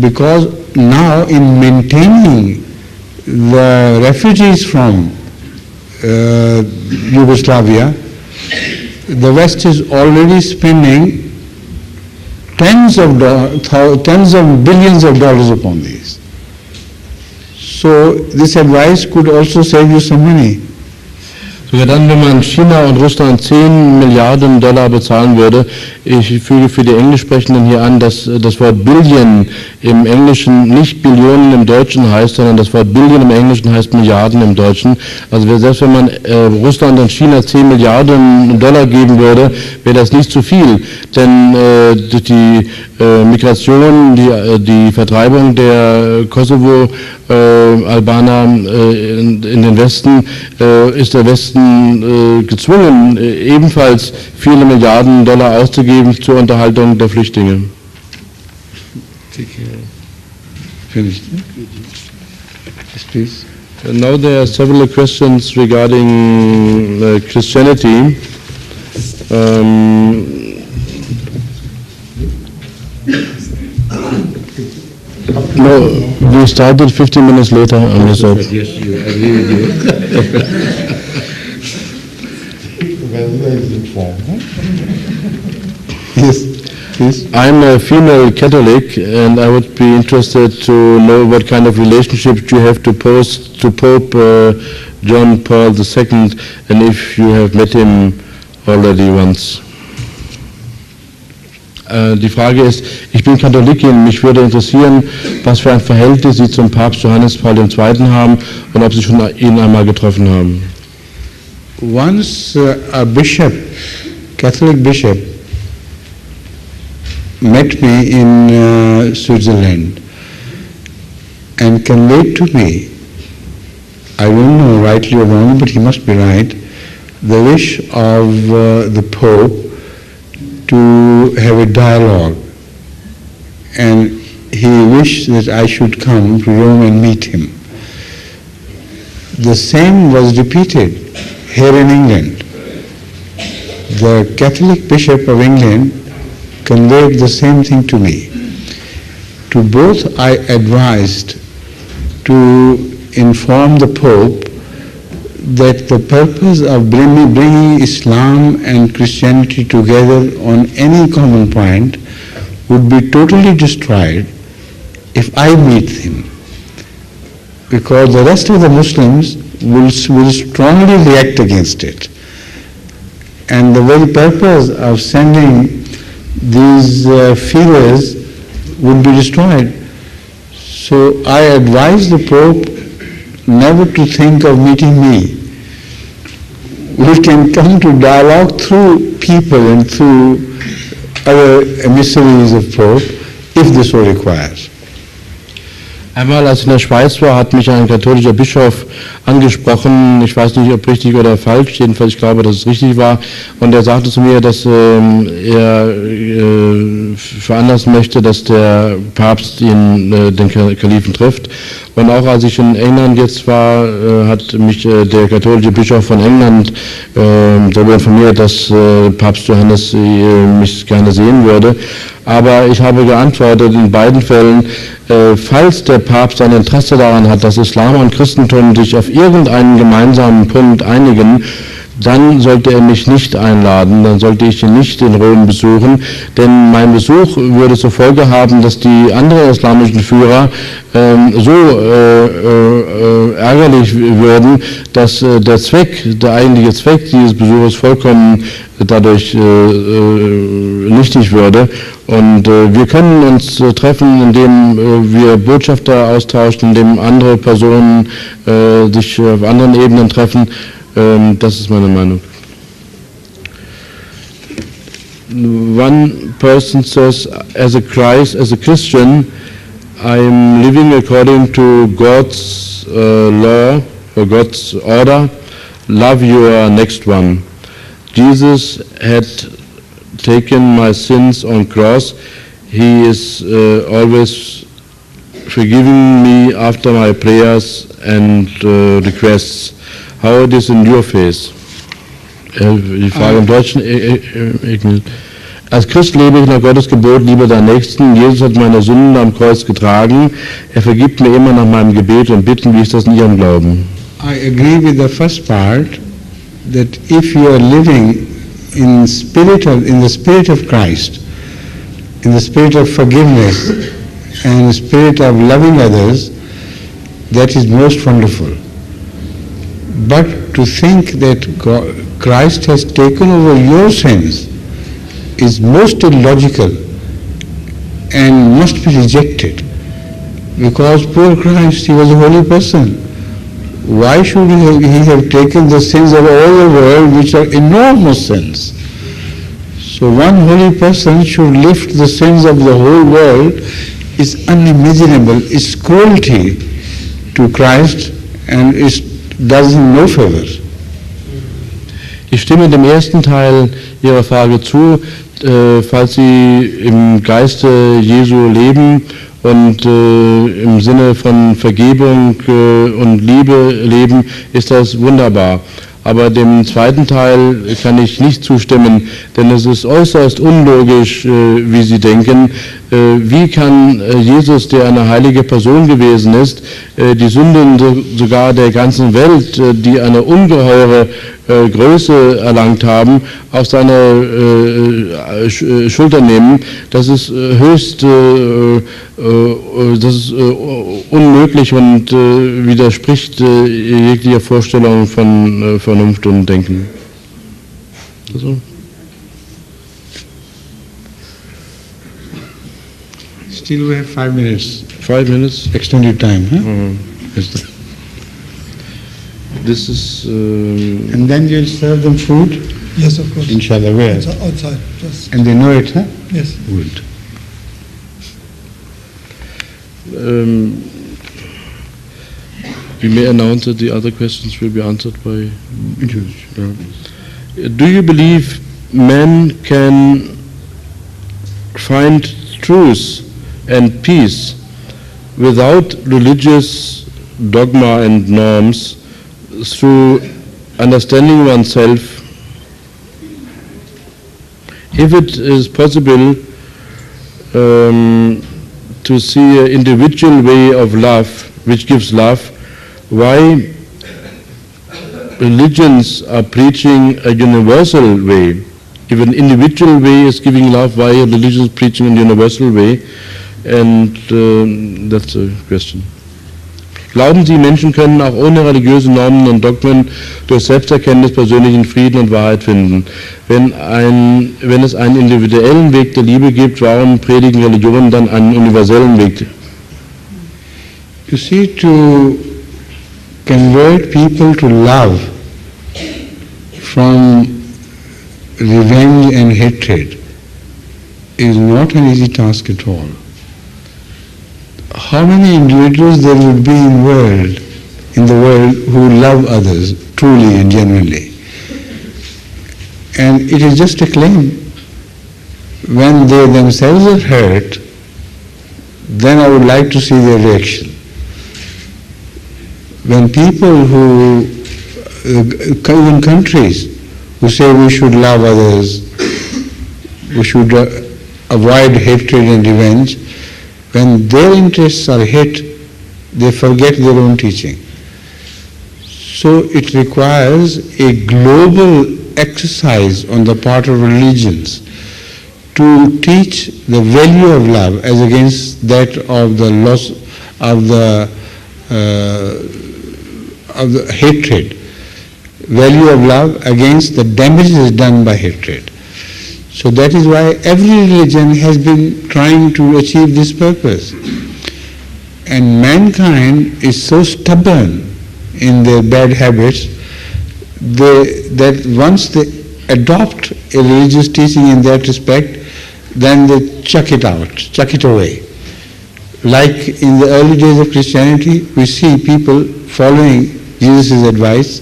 Because now in maintaining the refugees from Yugoslavia, the West is already spending tens of billions of dollars upon these. So this advice could also save you some money. Sogar dann, wenn man China und Russland 10 Milliarden Dollar bezahlen würde, ich füge für die Englischsprechenden hier an, dass das Wort Billion im Englischen nicht Billionen im Deutschen heißt, sondern das Wort Billion im Englischen heißt Milliarden im Deutschen. Also selbst wenn man Russland und China 10 Milliarden Dollar geben würde, wäre das nicht zu viel. Denn durch die Migration, die Vertreibung der Kosovo-Albaner in den Westen, ist der Westen gezwungen, ebenfalls viele Milliarden Dollar auszugeben zur Unterhaltung der Flüchtlinge. Finished. Yes, please. Now there are several questions regarding Christianity. No, we started 15 minutes later on this episode. Yes, I agree with you. Yes, please. I'm a female Catholic, and I would be interested to know what kind of relationship you have to Pope John Paul II, and if you have met him already once. Die Frage ist, ich bin Katholikin, mich würde interessieren, was für ein Verhältnis Sie zum Papst Johannes Paul II. Haben und ob Sie schon ihn einmal getroffen haben. Once a bishop, Catholic bishop, met me in Switzerland and conveyed to me, I don't know rightly or wrongly, but he must be right, the wish of the Pope to have a dialogue, and he wished that I should come to Rome and meet him. The same was repeated here in England. The Catholic Bishop of England conveyed the same thing to me. To both I advised to inform the Pope that the purpose of bringing Islam and Christianity together on any common point would be totally destroyed if I meet him, because the rest of the Muslims will strongly react against it. And the very purpose of sending these feelers would be destroyed. So I advise the Pope never to think of meeting me. We can come to dialogue through people and through other emissaries of Pope if this so requires. Einmal, als ich in der Schweiz war, hat mich ein katholischer Bischof angesprochen, ich weiß nicht, ob richtig oder falsch, jedenfalls ich glaube, dass es richtig war, und er sagte zu mir, dass er veranlassen möchte, dass der Papst den Kalifen trifft. Und auch als ich in England jetzt war, hat mich der katholische Bischof von England darüber informiert, dass Papst Johannes mich gerne sehen würde. Aber ich habe geantwortet in beiden Fällen, falls der Papst ein Interesse daran hat, dass Islam und Christentum sich auf irgendeinen gemeinsamen Punkt einigen, dann sollte er mich nicht einladen, dann sollte ich ihn nicht in Rom besuchen, denn mein Besuch würde zur Folge haben, dass die anderen islamischen Führer so ärgerlich würden, dass der eigentliche Zweck dieses Besuches vollkommen dadurch nichtig würde. Und wir können uns treffen, indem wir Botschafter austauschen, indem andere Personen sich auf anderen Ebenen treffen. Das ist meine Meinung. One person says, as a Christian, I'm living according to God's law or God's order. Love your next one. Jesus had taken my sins on cross. He is always forgiving me after my prayers and requests. How it is in your face? Die Frage im Deutschen. Als Christ lebe ich nach Gottes Gebot, liebe deinen Nächsten. Jesus hat meine Sünden am Kreuz getragen. Er vergibt mir immer nach meinem Gebet und Bitten. Wie ist das in Ihrem Glauben? I agree with the first part, that if you are living in the spirit of Christ, in the spirit of forgiveness and the spirit of loving others, that is most wonderful. But to think that Christ has taken over your sins is most illogical and must be rejected, because poor Christ, he was a holy person. Why should he have taken the sins of all the world, which are enormous sins? So one holy person should lift the sins of the whole world is unimaginable, is cruelty to Christ, and does him no favor. Ich stimme dem ersten Teil Ihrer Frage zu. Falls Sie im Geiste Jesu leben und im Sinne von Vergebung und Liebe leben, ist das wunderbar. Aber dem zweiten Teil kann ich nicht zustimmen, denn es ist äußerst unlogisch, wie Sie denken. Wie kann Jesus, der eine heilige Person gewesen ist, die Sünden sogar der ganzen Welt, die eine ungeheure Größe erlangt haben, auf seine Schulter nehmen? Das ist höchst unmöglich und widerspricht jeglicher Vorstellung von Vernunft und Denken. Also. Still we have 5 minutes. 5 minutes? Extended time, huh? This is... and then you'll serve them food? Yes, of course. Inshallah, where? Outside. Just. And they know it, huh? Yes. Good. We may announce that the other questions will be answered by... Do you believe man can find truth and peace without religious dogma and norms through understanding oneself? If it is possible, to see an individual way of love, which gives love, why religions are preaching a universal way. If an individual way is giving love, why are religions preaching a universal way? And that's a question. Glauben Sie, Menschen können auch ohne religiöse Normen und Dogmen durch Selbsterkenntnis persönlichen Frieden und Wahrheit finden? Wenn es einen individuellen Weg der Liebe gibt, warum predigen Religionen dann einen universellen Weg? You see, to convert people to love from revenge and hatred is not an easy task at all. How many individuals there would be in the world who love others truly and genuinely? And it is just a claim. When they themselves are hurt, then I would like to see their reaction. When people who, even countries, who say we should love others, we should avoid hatred and revenge, when their interests are hit, they forget their own teaching. So it requires a global exercise on the part of religions to teach the value of love as against that of the loss of the hatred. Value of love against the damages done by hatred. So that is why every religion has been trying to achieve this purpose. And mankind is so stubborn in their bad habits that once they adopt a religious teaching in that respect, then they chuck it out, chuck it away. Like in the early days of Christianity, we see people following Jesus' advice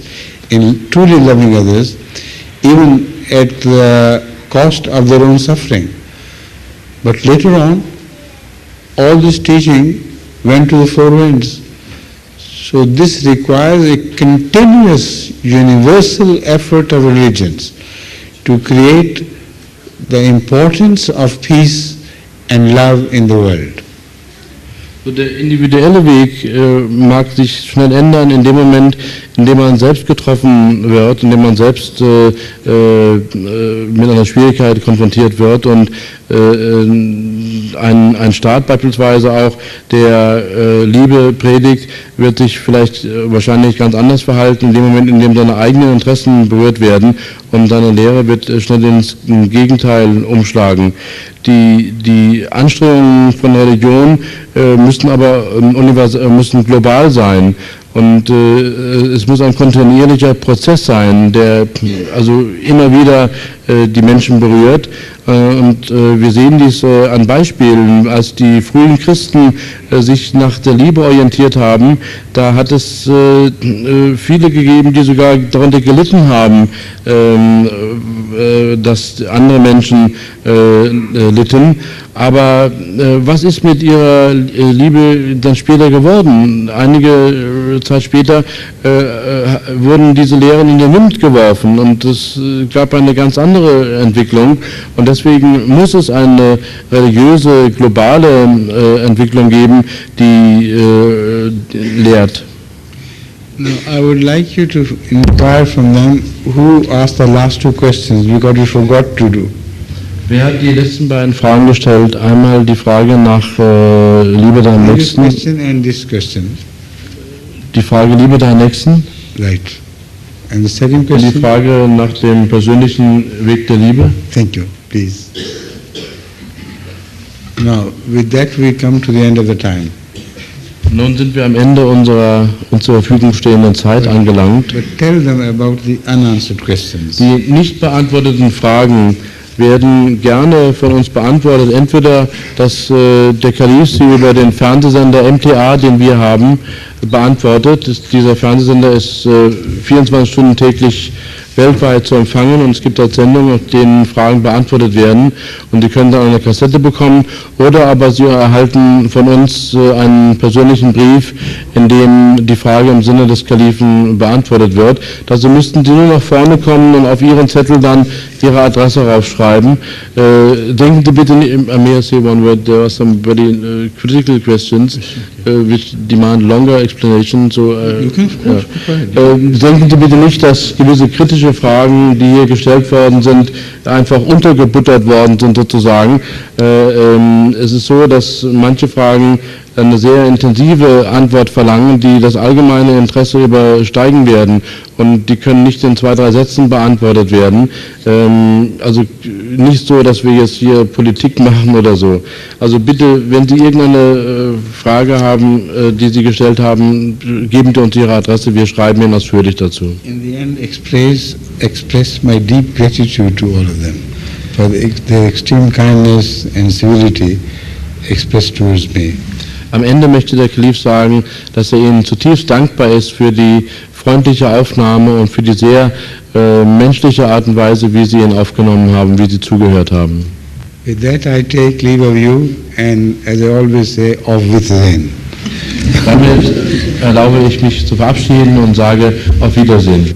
in truly loving others, even at the cost of their own suffering. But later on, all this teaching went to the four winds. So this requires a continuous, universal effort of religions to create the importance of peace and love in the world. So der individuelle Weg mag sich schnell ändern in dem Moment, in dem man selbst getroffen wird, in dem man selbst mit einer Schwierigkeit konfrontiert wird und ein Staat beispielsweise auch, der Liebe predigt, wird sich vielleicht wahrscheinlich ganz anders verhalten in dem Moment, in dem seine eigenen Interessen berührt werden und seine Lehre wird schnell ins Gegenteil umschlagen. Die Anstrengungen von Religion müssen global sein. Und es muss ein kontinuierlicher Prozess sein, der also immer wieder die Menschen berührt. Und wir sehen dies an Beispielen, als die frühen Christen sich nach der Liebe orientiert haben, da hat es viele gegeben, die sogar darunter gelitten haben, dass andere Menschen litten. Aber was ist mit ihrer Liebe dann später geworden? Einige Zeit später wurden diese Lehren in den Wind geworfen und es gab eine ganz andere Entwicklung und deswegen muss es eine religiöse, globale Entwicklung geben, die lehrt. Now, I would like you to inquire from them who asked the last two questions, because you forgot to do. Wer hat die letzten beiden Fragen gestellt? Einmal die Frage nach Liebe deinem Nächsten. And this question. Die Frage Liebe deinem Nächsten. Right. And the second question. Und die Frage nach dem persönlichen Weg der Liebe. Thank you. Please. Now, with that we come to the end of the time. Nun sind wir am Ende unserer uns zur Verfügung stehenden Zeit angelangt. But tell them about the unanswered questions. Die nicht beantworteten Fragen werden gerne von uns beantwortet. Entweder, dass der Kalif sie über den Fernsehsender MTA, den wir haben, beantwortet. Dieser Fernsehsender ist 24 Stunden täglich weltweit zu empfangen und es gibt dort Sendungen, auf denen Fragen beantwortet werden und die können dann eine Kassette bekommen oder aber Sie erhalten von uns einen persönlichen Brief, in dem die Frage im Sinne des Kalifen beantwortet wird. Dazu müssten Sie nur nach vorne kommen und auf Ihren Zettel dann Ihre Adresse raufschreiben. Denken Sie bitte nicht, I may say one word, there are some very critical questions which demand longer explanation. So, denken Sie bitte nicht, dass gewisse kritische Fragen, die hier gestellt worden sind, einfach untergebuttert worden sind sozusagen. Es ist so, dass manche Fragen eine sehr intensive Antwort verlangen, die das allgemeine Interesse übersteigen werden und die können nicht in 2, 3 Sätzen beantwortet werden. Also nicht so, dass wir jetzt hier Politik machen oder so. Also bitte, wenn Sie irgendeine Frage haben, die Sie gestellt haben, geben Sie uns Ihre Adresse, wir schreiben Ihnen ausführlich dazu. In the end, express my deep gratitude to all of them for their extreme kindness and civility expressed towards me. Am Ende möchte der Kalif sagen, dass er Ihnen zutiefst dankbar ist für die freundliche Aufnahme und für die sehr menschliche Art und Weise, wie Sie ihn aufgenommen haben, wie Sie zugehört haben. With that I take leave of you and as I always say, auf Wiedersehen. Damit erlaube ich mich zu verabschieden und sage auf Wiedersehen.